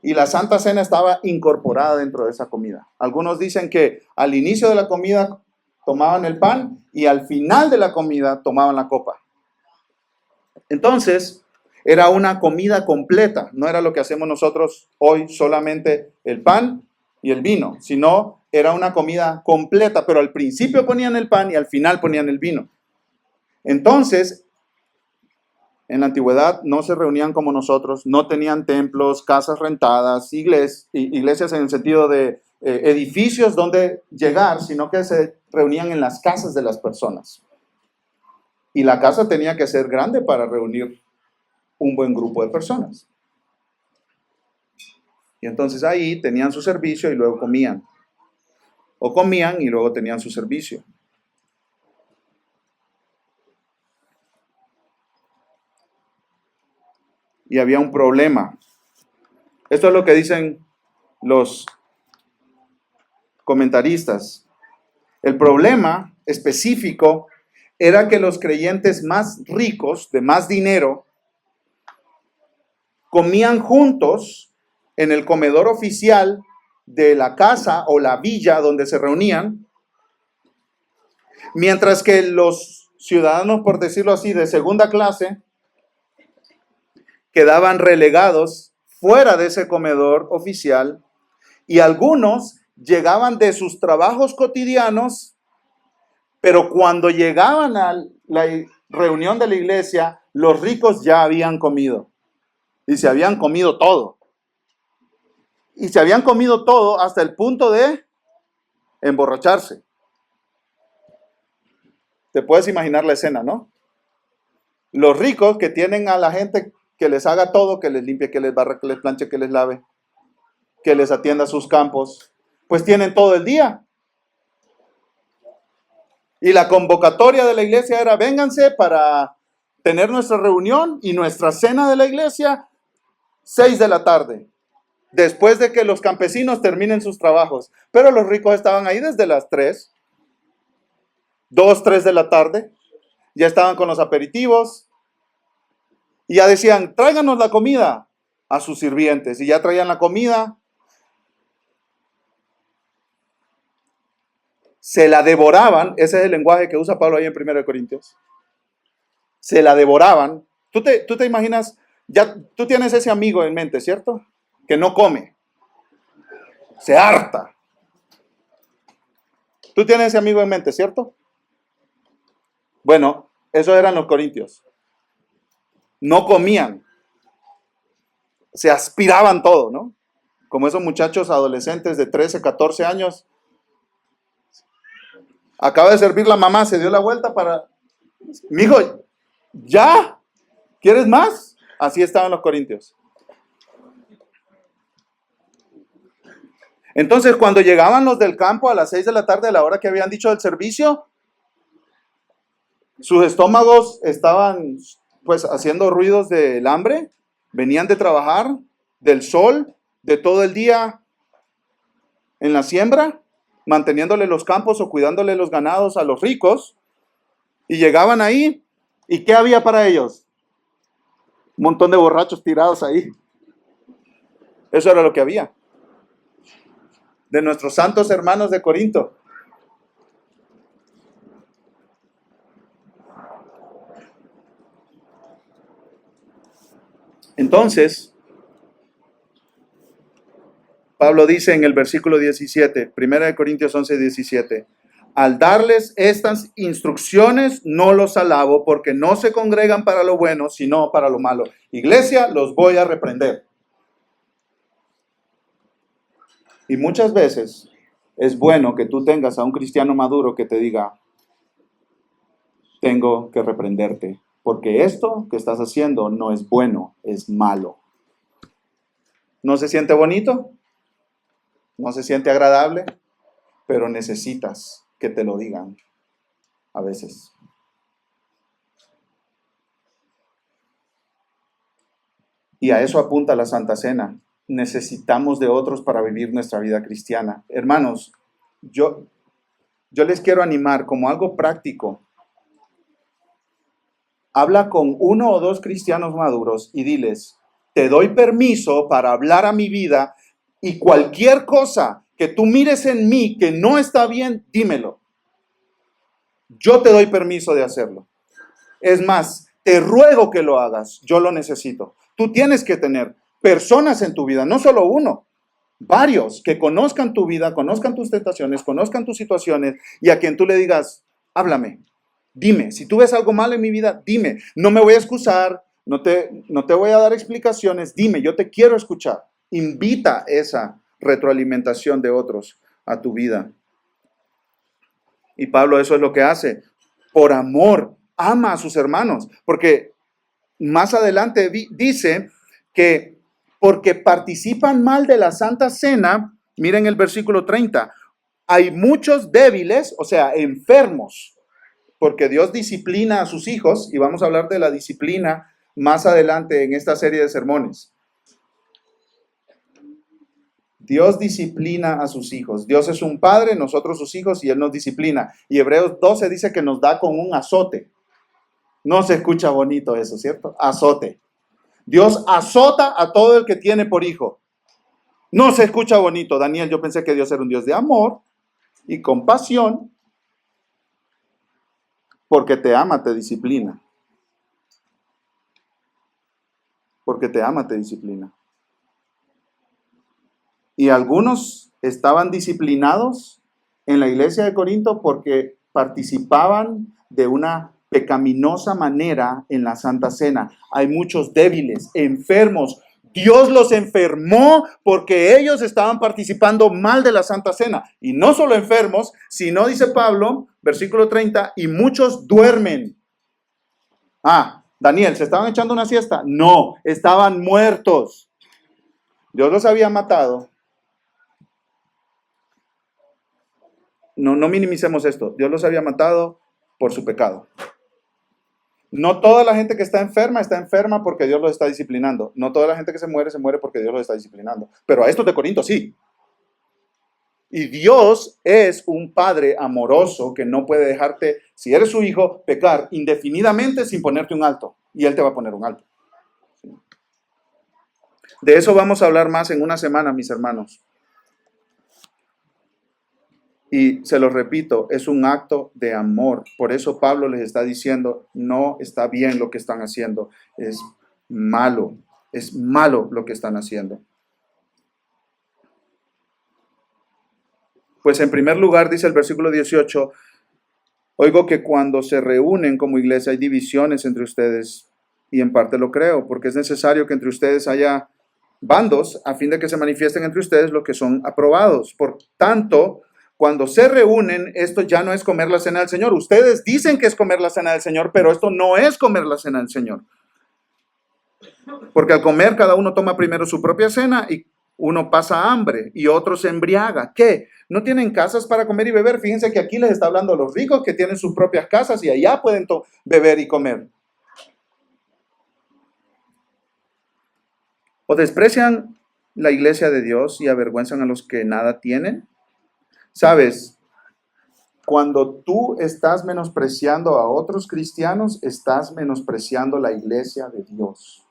Y la Santa Cena estaba incorporada dentro de esa comida. Algunos dicen que al inicio de la comida tomaban el pan y al final de la comida tomaban la copa. Entonces, era una comida completa. No era lo que hacemos nosotros hoy, solamente el pan y el vino, sino era una comida completa, pero al principio ponían el pan y al final ponían el vino. Entonces, en la antigüedad no se reunían como nosotros, no tenían templos, casas rentadas, iglesias en el sentido de edificios donde llegar, sino que se reunían en las casas de las personas. Y la casa tenía que ser grande para reunir un buen grupo de personas. Y entonces ahí tenían su servicio y luego comían. O comían y luego tenían su servicio. Y había un problema. Esto es lo que dicen los comentaristas. El problema específico era que los creyentes más ricos, de más dinero, comían juntos en el comedor oficial de la casa o la villa donde se reunían, mientras que los ciudadanos, por decirlo así, de segunda clase, quedaban relegados fuera de ese comedor oficial y algunos llegaban de sus trabajos cotidianos, pero cuando llegaban a la reunión de la iglesia, los ricos ya habían comido y se habían comido todo. Y se habían comido todo hasta el punto de emborracharse. Te puedes imaginar la escena, ¿no? Los ricos que tienen a la gente que les haga todo, que les limpie, que les barra, que les planche, que les lave, que les atienda sus campos, pues tienen todo el día. Y la convocatoria de la iglesia era: vénganse para tener nuestra reunión y nuestra cena de la iglesia 6 de la tarde. Después de que los campesinos terminen sus trabajos. Pero los ricos estaban ahí desde las 3, 2, 3 de la tarde. Ya estaban con los aperitivos. Y ya decían: tráiganos la comida a sus sirvientes. Y ya traían la comida. Se la devoraban. Ese es el lenguaje que usa Pablo ahí en 1 Corintios. Se la devoraban. Tú te imaginas, ya tú tienes ese amigo en mente, ¿cierto? Que no come, se harta. Tú tienes ese amigo en mente, ¿cierto? Bueno, esos eran los corintios. No comían, se aspiraban todo, ¿no? Como esos muchachos adolescentes de 13, 14 años. Acaba de servir la mamá, se dio la vuelta para... Mijo, ¿ya? ¿Quieres más? Así estaban los corintios. Entonces, cuando llegaban los del campo a las 6 de la tarde, a la hora que habían dicho del servicio, sus estómagos estaban pues haciendo ruidos del hambre, venían de trabajar, del sol, de todo el día en la siembra, manteniéndole los campos o cuidándole los ganados a los ricos, y llegaban ahí, ¿y qué había para ellos? Un montón de borrachos tirados ahí. Eso era lo que había. De nuestros santos hermanos de Corinto. Entonces, Pablo dice en el versículo 17, 1 Corintios 11, 17, al darles estas instrucciones no los alabo porque no se congregan para lo bueno, sino para lo malo. Iglesia, los voy a reprender. Y muchas veces es bueno que tú tengas a un cristiano maduro que te diga, tengo que reprenderte, porque esto que estás haciendo no es bueno, es malo. ¿No se siente bonito? ¿No se siente agradable? Pero necesitas que te lo digan a veces. Y a eso apunta la Santa Cena. Necesitamos de otros para vivir nuestra vida cristiana. Hermanos, yo les quiero animar como algo práctico. Habla con 1 o 2 cristianos maduros y diles, te doy permiso para hablar a mi vida y cualquier cosa que tú mires en mí que no está bien, dímelo. Yo te doy permiso de hacerlo. Es más, te ruego que lo hagas. Yo lo necesito. Tú tienes que tener personas en tu vida, no solo uno, varios que conozcan tu vida, conozcan tus tentaciones, conozcan tus situaciones y a quien tú le digas, háblame, dime, si tú ves algo mal en mi vida, dime, no me voy a excusar, no te voy a dar explicaciones, dime, yo te quiero escuchar. Invita esa retroalimentación de otros a tu vida. Y Pablo eso es lo que hace, por amor, ama a sus hermanos, porque más adelante dice que porque participan mal de la Santa Cena, miren el versículo 30, hay muchos débiles, o sea, enfermos, porque Dios disciplina a sus hijos, y vamos a hablar de la disciplina más adelante en esta serie de sermones. Dios disciplina a sus hijos. Dios es un padre, nosotros sus hijos, y Él nos disciplina. Y Hebreos 12 dice que nos da con un azote. No se escucha bonito eso, ¿cierto? Azote. Dios azota a todo el que tiene por hijo. No se escucha bonito. Daniel, yo pensé que Dios era un Dios de amor y compasión. Porque te ama, te disciplina. Porque te ama, te disciplina. Y algunos estaban disciplinados en la iglesia de Corinto porque participaban de una pecaminosa manera en la Santa Cena. Hay muchos débiles, enfermos. Dios los enfermó porque ellos estaban participando mal de la Santa Cena. Y no solo enfermos, sino, dice Pablo, versículo 30, y muchos duermen. Daniel, ¿se estaban echando una siesta? No, estaban muertos. Dios los había matado. No minimicemos esto. Dios los había matado por su pecado. No toda la gente que está enferma porque Dios los está disciplinando. No toda la gente que se muere porque Dios los está disciplinando. Pero a estos de Corinto sí. Y Dios es un padre amoroso que no puede dejarte, si eres su hijo, pecar indefinidamente sin ponerte un alto. Y Él te va a poner un alto. De eso vamos a hablar más en una semana, mis hermanos. Y se lo repito, es un acto de amor. Por eso Pablo les está diciendo, no está bien lo que están haciendo. Es malo lo que están haciendo. Pues en primer lugar, dice el versículo 18, oigo que cuando se reúnen como iglesia hay divisiones entre ustedes, y en parte lo creo, porque es necesario que entre ustedes haya bandos a fin de que se manifiesten entre ustedes los que son aprobados. Por tanto, cuando se reúnen, esto ya no es comer la cena del Señor. Ustedes dicen que es comer la cena del Señor, pero esto no es comer la cena del Señor. Porque al comer, cada uno toma primero su propia cena y uno pasa hambre y otro se embriaga. ¿Qué? ¿No tienen casas para comer y beber? Fíjense que aquí les está hablando a los ricos que tienen sus propias casas y allá pueden beber y comer. ¿O desprecian la iglesia de Dios y avergüenzan a los que nada tienen? ¿Sabes? Cuando tú estás menospreciando a otros cristianos, estás menospreciando la iglesia de Dios.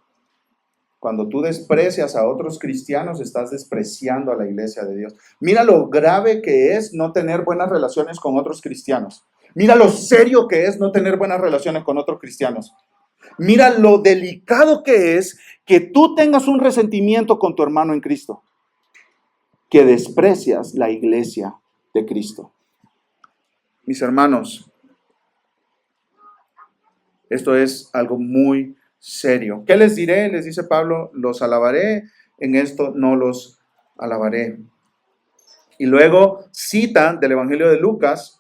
Cuando tú desprecias a otros cristianos, estás despreciando a la iglesia de Dios. Mira lo grave que es no tener buenas relaciones con otros cristianos. Mira lo serio que es no tener buenas relaciones con otros cristianos. Mira lo delicado que es que tú tengas un resentimiento con tu hermano en Cristo, que desprecias la iglesia de Cristo. Mis hermanos, esto es algo muy serio. ¿Qué les diré? Les dice Pablo, los alabaré, en esto no los alabaré. Y luego citan del Evangelio de Lucas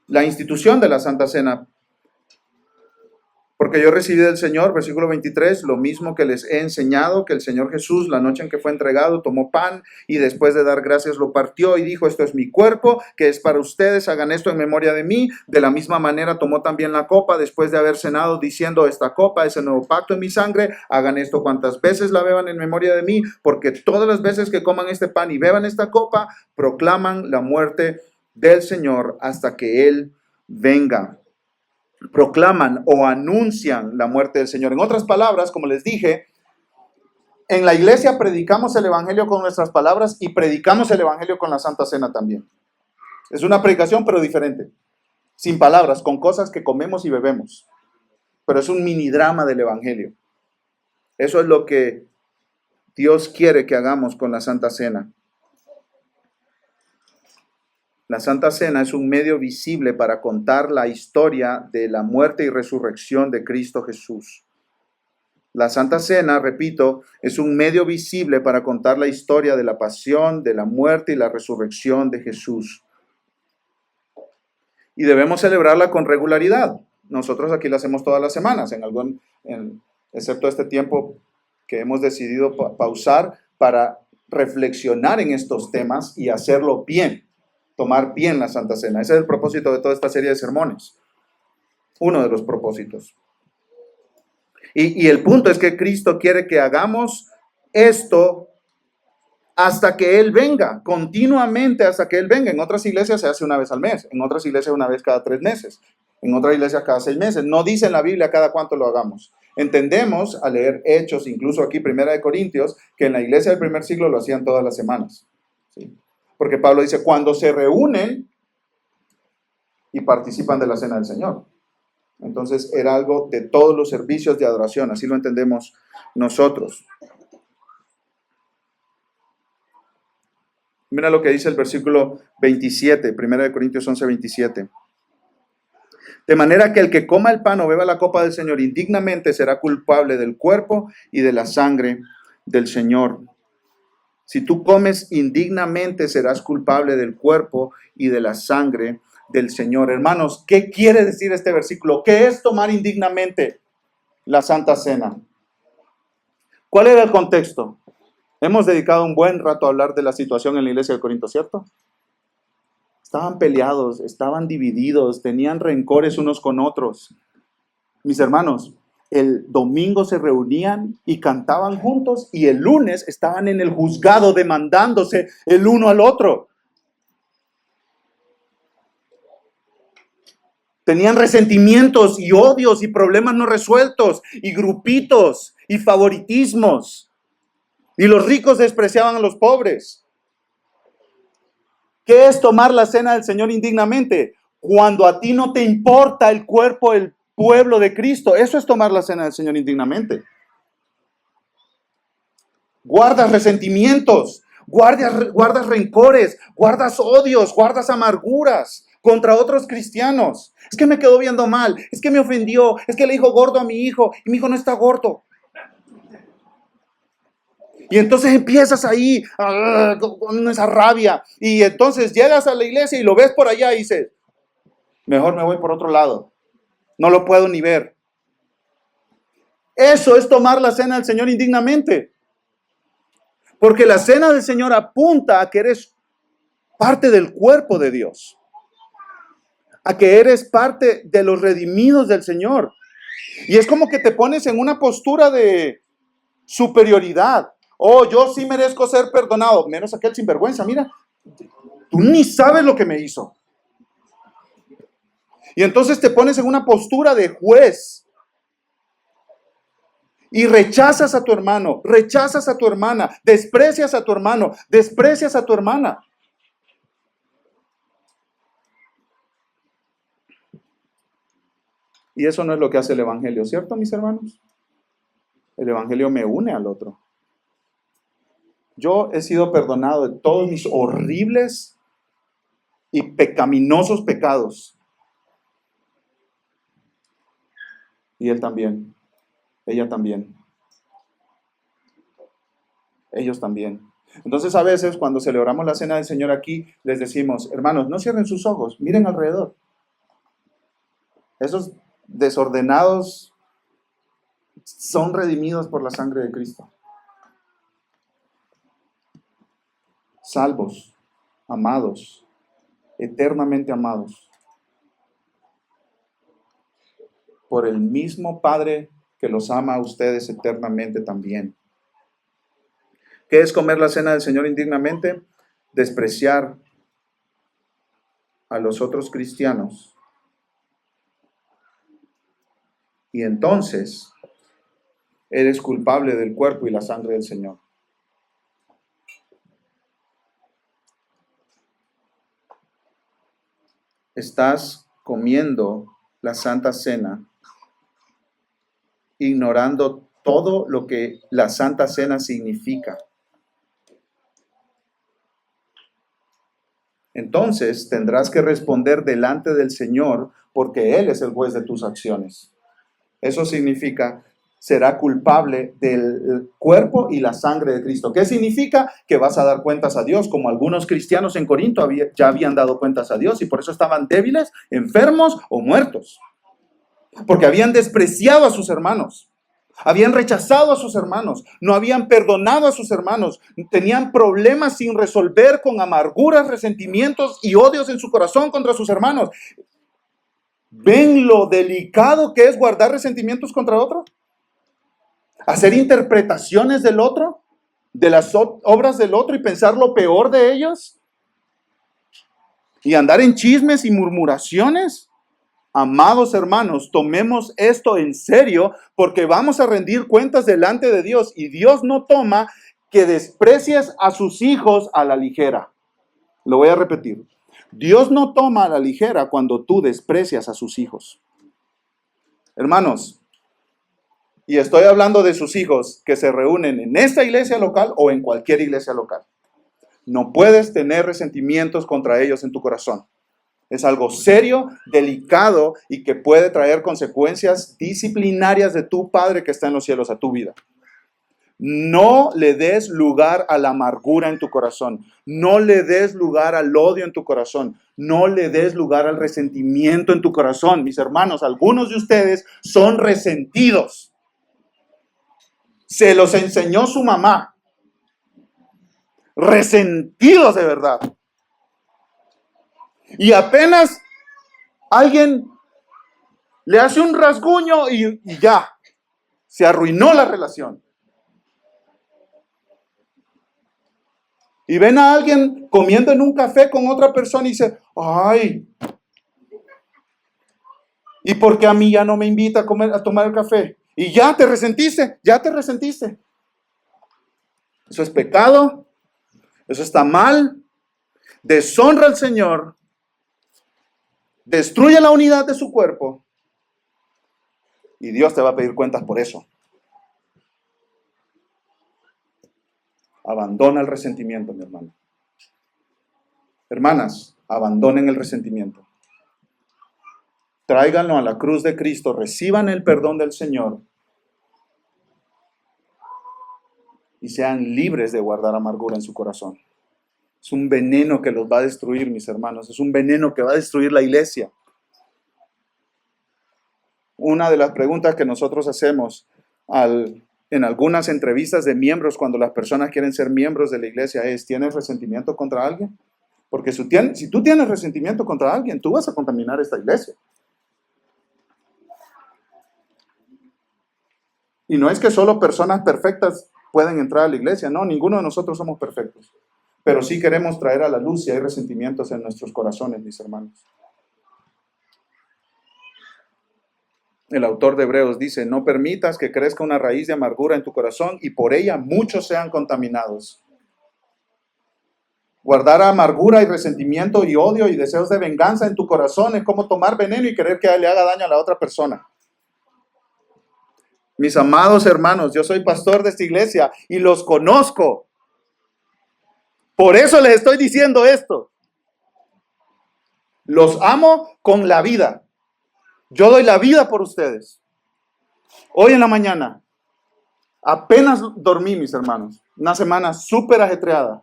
la institución de la Santa Cena. Porque yo recibí del Señor, versículo 23, lo mismo que les he enseñado, que el Señor Jesús, la noche en que fue entregado, tomó pan y después de dar gracias lo partió y dijo, esto es mi cuerpo, que es para ustedes, hagan esto en memoria de mí. De la misma manera tomó también la copa después de haber cenado, diciendo, esta copa es el nuevo pacto en mi sangre, hagan esto cuantas veces la beban en memoria de mí, porque todas las veces que coman este pan y beban esta copa, proclaman la muerte del Señor hasta que Él venga. Proclaman o anuncian la muerte del Señor. En otras palabras, como les dije, en la iglesia predicamos el Evangelio con nuestras palabras y predicamos el Evangelio con la Santa Cena también. Es una predicación, pero diferente. Sin palabras, con cosas que comemos y bebemos. Pero es un mini drama del Evangelio. Eso es lo que Dios quiere que hagamos con la Santa Cena. La Santa Cena es un medio visible para contar la historia de la muerte y resurrección de Cristo Jesús. La Santa Cena, repito, es un medio visible para contar la historia de la pasión, de la muerte y la resurrección de Jesús. Y debemos celebrarla con regularidad. Nosotros aquí la hacemos todas las semanas, excepto este tiempo que hemos decidido pausar para reflexionar en estos temas y hacerlo bien. Tomar bien la Santa Cena. Ese es el propósito de toda esta serie de sermones. Uno de los propósitos. Y el punto es que Cristo quiere que hagamos esto hasta que Él venga, continuamente hasta que Él venga. En otras iglesias se hace una vez al mes, en otras iglesias una vez cada 3 meses, en otras iglesias cada 6 meses. No dice en la Biblia cada cuánto lo hagamos. Entendemos al leer Hechos, incluso aquí Primera de Corintios, que en la iglesia del primer siglo lo hacían todas las semanas. ¿Sí? Porque Pablo dice, cuando se reúnen y participan de la cena del Señor. Entonces era algo de todos los servicios de adoración, así lo entendemos nosotros. Mira lo que dice el versículo 27, 1 Corintios 11, 27. De manera que el que coma el pan o beba la copa del Señor indignamente será culpable del cuerpo y de la sangre del Señor. Si tú comes indignamente, serás culpable del cuerpo y de la sangre del Señor. Hermanos, ¿qué quiere decir este versículo? ¿Qué es tomar indignamente la Santa Cena? ¿Cuál era el contexto? Hemos dedicado un buen rato a hablar de la situación en la iglesia de Corinto, ¿cierto? Estaban peleados, estaban divididos, tenían rencores unos con otros. Mis hermanos, el domingo se reunían y cantaban juntos y el lunes estaban en el juzgado demandándose el uno al otro. Tenían resentimientos y odios y problemas no resueltos y grupitos y favoritismos. Y los ricos despreciaban a los pobres. ¿Qué es tomar la cena del Señor indignamente? Cuando a ti no te importa el cuerpo del pueblo de Cristo. Eso es tomar la cena del Señor indignamente. Guardas resentimientos, guardas rencores, guardas odios, guardas amarguras contra otros cristianos. Es que me quedó viendo mal, es que me ofendió, es que le dijo gordo a mi hijo y mi hijo no está gordo. Y entonces empiezas ahí con esa rabia y entonces llegas a la iglesia y lo ves por allá y dices, mejor me voy por otro lado, no lo puedo ni ver. Eso es tomar la cena del Señor indignamente. Porque la cena del Señor apunta a que eres parte del cuerpo de Dios. A que eres parte de los redimidos del Señor. Y es como que te pones en una postura de superioridad. Oh, yo sí merezco ser perdonado. Menos aquel sinvergüenza, mira. Tú ni sabes lo que me hizo. Y entonces te pones en una postura de juez. y rechazas a tu hermano, rechazas a tu hermana, desprecias a tu hermano, desprecias a tu hermana. Y eso no es lo que hace el Evangelio, ¿cierto, mis hermanos? El Evangelio me une al otro. Yo he sido perdonado de todos mis horribles y pecaminosos pecados. Y él también, ella también, ellos también. Entonces a veces cuando celebramos la cena del Señor aquí, les decimos, hermanos, no cierren sus ojos, miren alrededor. Esos desordenados son redimidos por la sangre de Cristo. Salvos, amados, eternamente amados, por el mismo Padre que los ama a ustedes eternamente también. ¿Qué es comer la cena del Señor indignamente? Despreciar a los otros cristianos. Y entonces eres culpable del cuerpo y la sangre del Señor. Estás comiendo la Santa Cena, ignorando todo lo que la Santa Cena significa. Entonces tendrás que responder delante del Señor porque Él es el juez de tus acciones. Eso significa, será culpable del cuerpo y la sangre de Cristo. ¿Qué significa? Que vas a dar cuentas a Dios, como algunos cristianos en Corinto ya habían dado cuentas a Dios y por eso estaban débiles, enfermos o muertos. Porque habían despreciado a sus hermanos. Habían rechazado a sus hermanos, no habían perdonado a sus hermanos, tenían problemas sin resolver con amarguras, resentimientos y odios en su corazón contra sus hermanos. ¿Ven lo delicado que es guardar resentimientos contra otro? ¿Hacer interpretaciones del otro? ¿De las obras del otro y pensar lo peor de ellos? ¿Y andar en chismes y murmuraciones? Amados hermanos, tomemos esto en serio porque vamos a rendir cuentas delante de Dios y Dios no toma que desprecies a sus hijos a la ligera. Lo voy a repetir. Dios no toma a la ligera cuando tú desprecias a sus hijos. Hermanos, y estoy hablando de sus hijos que se reúnen en esta iglesia local o en cualquier iglesia local. No puedes tener resentimientos contra ellos en tu corazón. Es algo serio, delicado y que puede traer consecuencias disciplinarias de tu Padre que está en los cielos a tu vida. No le des lugar a la amargura en tu corazón. No le des lugar al odio en tu corazón. No le des lugar al resentimiento en tu corazón. Mis hermanos, algunos de ustedes son resentidos. Se los enseñó su mamá. Resentidos de verdad. Y apenas alguien le hace un rasguño y ya, se arruinó la relación. Y ven a alguien comiendo en un café con otra persona y dice, ay, ¿y por qué a mí ya no me invita a tomar el café? Y ya te resentiste, ya te resentiste. Eso es pecado, eso está mal, deshonra al Señor, destruye la unidad de su cuerpo y Dios te va a pedir cuentas por eso. Abandona el resentimiento, mi hermano. Hermanas, abandonen el resentimiento. Tráiganlo a la cruz de Cristo, reciban el perdón del Señor y sean libres de guardar amargura en su corazón. Es un veneno que los va a destruir, mis hermanos. Es un veneno que va a destruir la iglesia. Una de las preguntas que nosotros hacemos en algunas entrevistas de miembros cuando las personas quieren ser miembros de la iglesia es, ¿tienes resentimiento contra alguien? Porque si tú tienes resentimiento contra alguien, tú vas a contaminar esta iglesia. Y no es que solo personas perfectas pueden entrar a la iglesia, no, ninguno de nosotros somos perfectos. Pero sí queremos traer a la luz si hay resentimientos en nuestros corazones, mis hermanos. El autor de Hebreos dice, no permitas que crezca una raíz de amargura en tu corazón y por ella muchos sean contaminados. Guardar amargura y resentimiento y odio y deseos de venganza en tu corazón es como tomar veneno y querer que le haga daño a la otra persona. Mis amados hermanos, yo soy pastor de esta iglesia y los conozco. Por eso les estoy diciendo esto. Los amo con la vida. Yo doy la vida por ustedes. Hoy en la mañana, apenas dormí, mis hermanos. Una semana súper ajetreada.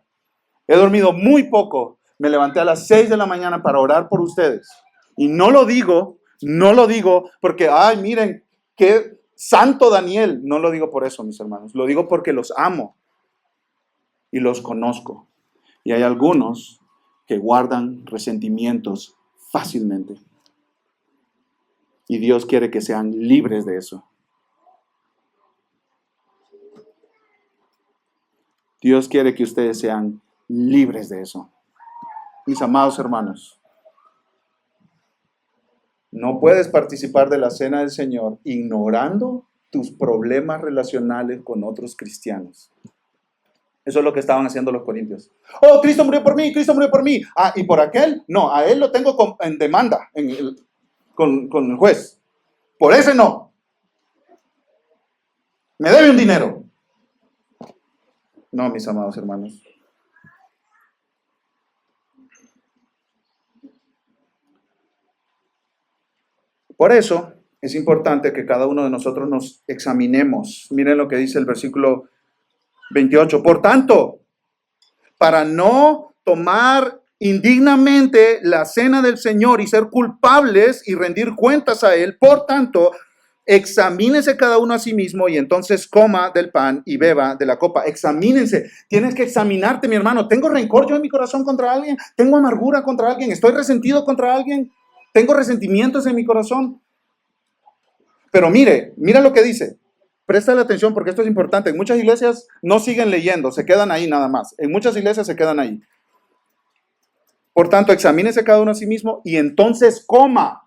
He dormido muy poco. Me levanté a las 6 de la mañana para orar por ustedes. Y no lo digo porque, ay, miren, qué santo Daniel. No lo digo por eso, mis hermanos. Lo digo porque los amo y los conozco. Y hay algunos que guardan resentimientos fácilmente. Y Dios quiere que sean libres de eso. Dios quiere que ustedes sean libres de eso. Mis amados hermanos, no puedes participar de la cena del Señor ignorando tus problemas relacionales con otros cristianos. Eso es lo que estaban haciendo los corintios. Oh, Cristo murió por mí, Cristo murió por mí. Ah, ¿y por aquel? No, a él lo tengo en demanda con el juez. Por ese no. Me debe un dinero. No, mis amados hermanos. Por eso es importante que cada uno de nosotros nos examinemos. Miren lo que dice el versículo 28. Por tanto, para no tomar indignamente la cena del Señor y ser culpables y rendir cuentas a Él, por tanto, examínese cada uno a sí mismo y entonces coma del pan y beba de la copa. Examínense. Tienes que examinarte, mi hermano. ¿Tengo rencor yo en mi corazón contra alguien? ¿Tengo amargura contra alguien? ¿Estoy resentido contra alguien? ¿Tengo resentimientos en mi corazón? Pero mira lo que dice. Presta atención porque esto es importante. En muchas iglesias no siguen leyendo, se quedan ahí nada más. En muchas iglesias se quedan ahí. Por tanto, examínese cada uno a sí mismo y entonces coma.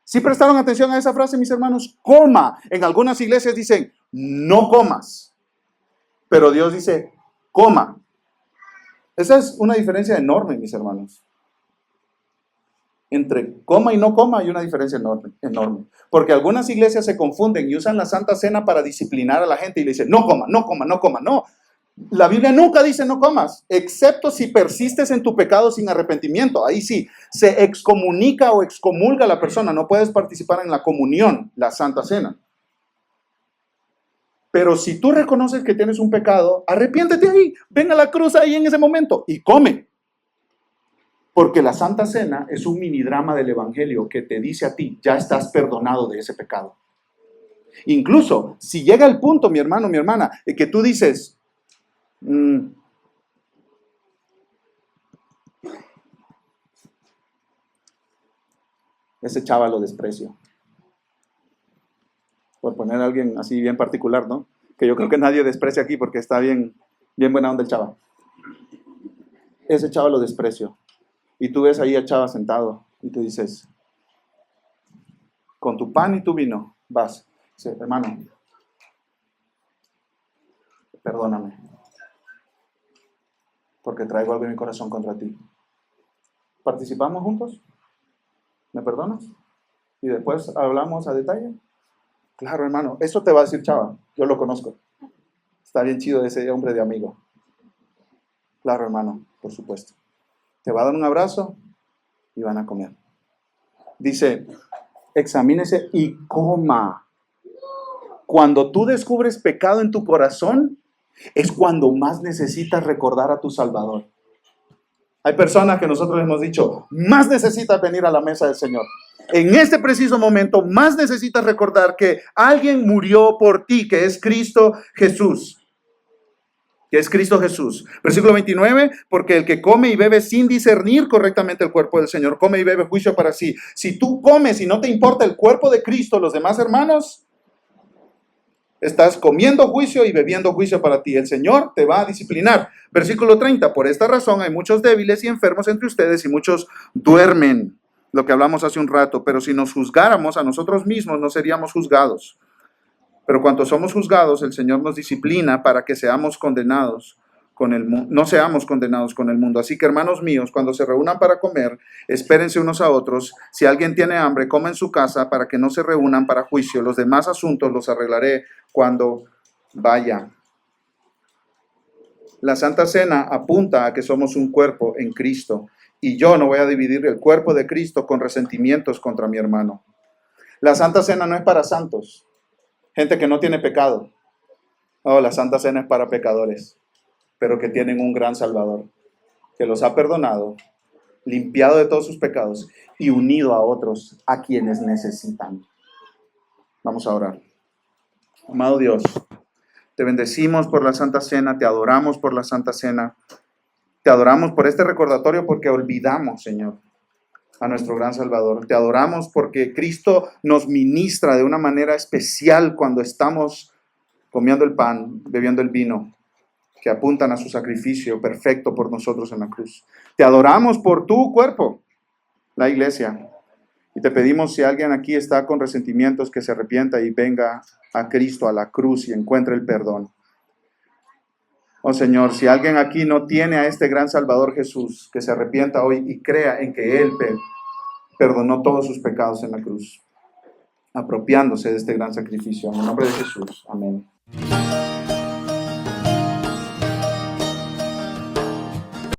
¿Sí prestaron atención a esa frase, mis hermanos? Coma. En algunas iglesias dicen, no comas. Pero Dios dice, coma. Esa es una diferencia enorme, mis hermanos. Entre coma y no coma hay una diferencia enorme. Porque algunas iglesias se confunden y usan la Santa Cena para disciplinar a la gente y le dicen, no coma, no coma, no coma. No, la Biblia nunca dice no comas, excepto si persistes en tu pecado sin arrepentimiento. Ahí sí, se excomunica o excomulga a la persona. No puedes participar en la comunión, la Santa Cena. Pero si tú reconoces que tienes un pecado, arrepiéntete ahí, ven a la cruz ahí en ese momento y come. Porque la Santa Cena es un minidrama del Evangelio que te dice a ti, ya estás perdonado de ese pecado. Incluso, si llega el punto, mi hermano, mi hermana, que tú dices, ese chaval lo desprecio. Por poner a alguien así bien particular, ¿no? Que yo creo que nadie desprecia aquí porque está bien buena onda el chaval. Ese chaval lo desprecio. Y tú ves ahí al chava sentado y tú dices, con tu pan y tu vino, vas. Dice, hermano, perdóname, porque traigo algo en mi corazón contra ti. ¿Participamos juntos? ¿Me perdonas? Y después hablamos a detalle. Claro, hermano, eso te va a decir chava, yo lo conozco. Está bien chido ese hombre de amigo. Claro, hermano, por supuesto. Te va a dar un abrazo y van a comer. Dice, examínese y coma. Cuando tú descubres pecado en tu corazón, es cuando más necesitas recordar a tu Salvador. Hay personas que nosotros hemos dicho, más necesitas venir a la mesa del Señor. En este preciso momento, más necesitas recordar que alguien murió por ti, que es Cristo Jesús. Que es Cristo Jesús. Versículo 29, porque el que come y bebe sin discernir correctamente el cuerpo del Señor, come y bebe juicio para sí. Si tú comes y no te importa el cuerpo de Cristo, los demás hermanos, estás comiendo juicio y bebiendo juicio para ti. El Señor te va a disciplinar. Versículo 30, por esta razón hay muchos débiles y enfermos entre ustedes y muchos duermen. lo que hablamos hace un rato, pero si nos juzgáramos a nosotros mismos no seríamos juzgados. Pero cuando somos juzgados, el Señor nos disciplina para que seamos condenados con el mundo, no seamos condenados con el mundo. Así que, hermanos míos, cuando se reúnan para comer, espérense unos a otros. Si alguien tiene hambre, coma en su casa para que no se reúnan para juicio. Los demás asuntos los arreglaré cuando vaya. La Santa Cena apunta a que somos un cuerpo en Cristo. Y yo no voy a dividir el cuerpo de Cristo con resentimientos contra mi hermano. La Santa Cena no es para santos, gente que no tiene pecado. No, la Santa Cena es para pecadores, pero que tienen un gran Salvador, que los ha perdonado, limpiado de todos sus pecados y unido a otros a quienes necesitan. Vamos a orar. Amado Dios, te bendecimos por la Santa Cena, te adoramos por la Santa Cena, te adoramos por este recordatorio porque olvidamos, Señor, a nuestro gran Salvador. Te adoramos porque Cristo nos ministra de una manera especial cuando estamos comiendo el pan, bebiendo el vino, que apuntan a su sacrificio perfecto por nosotros en la cruz. Te adoramos por tu cuerpo, la iglesia. Y te pedimos, si alguien aquí está con resentimientos, que se arrepienta y venga a Cristo, a la cruz, y encuentre el perdón. Oh Señor, si alguien aquí no tiene a este gran Salvador Jesús, que se arrepienta hoy y crea en que Él perdonó todos sus pecados en la cruz, apropiándose de este gran sacrificio. En el nombre de Jesús. Amén.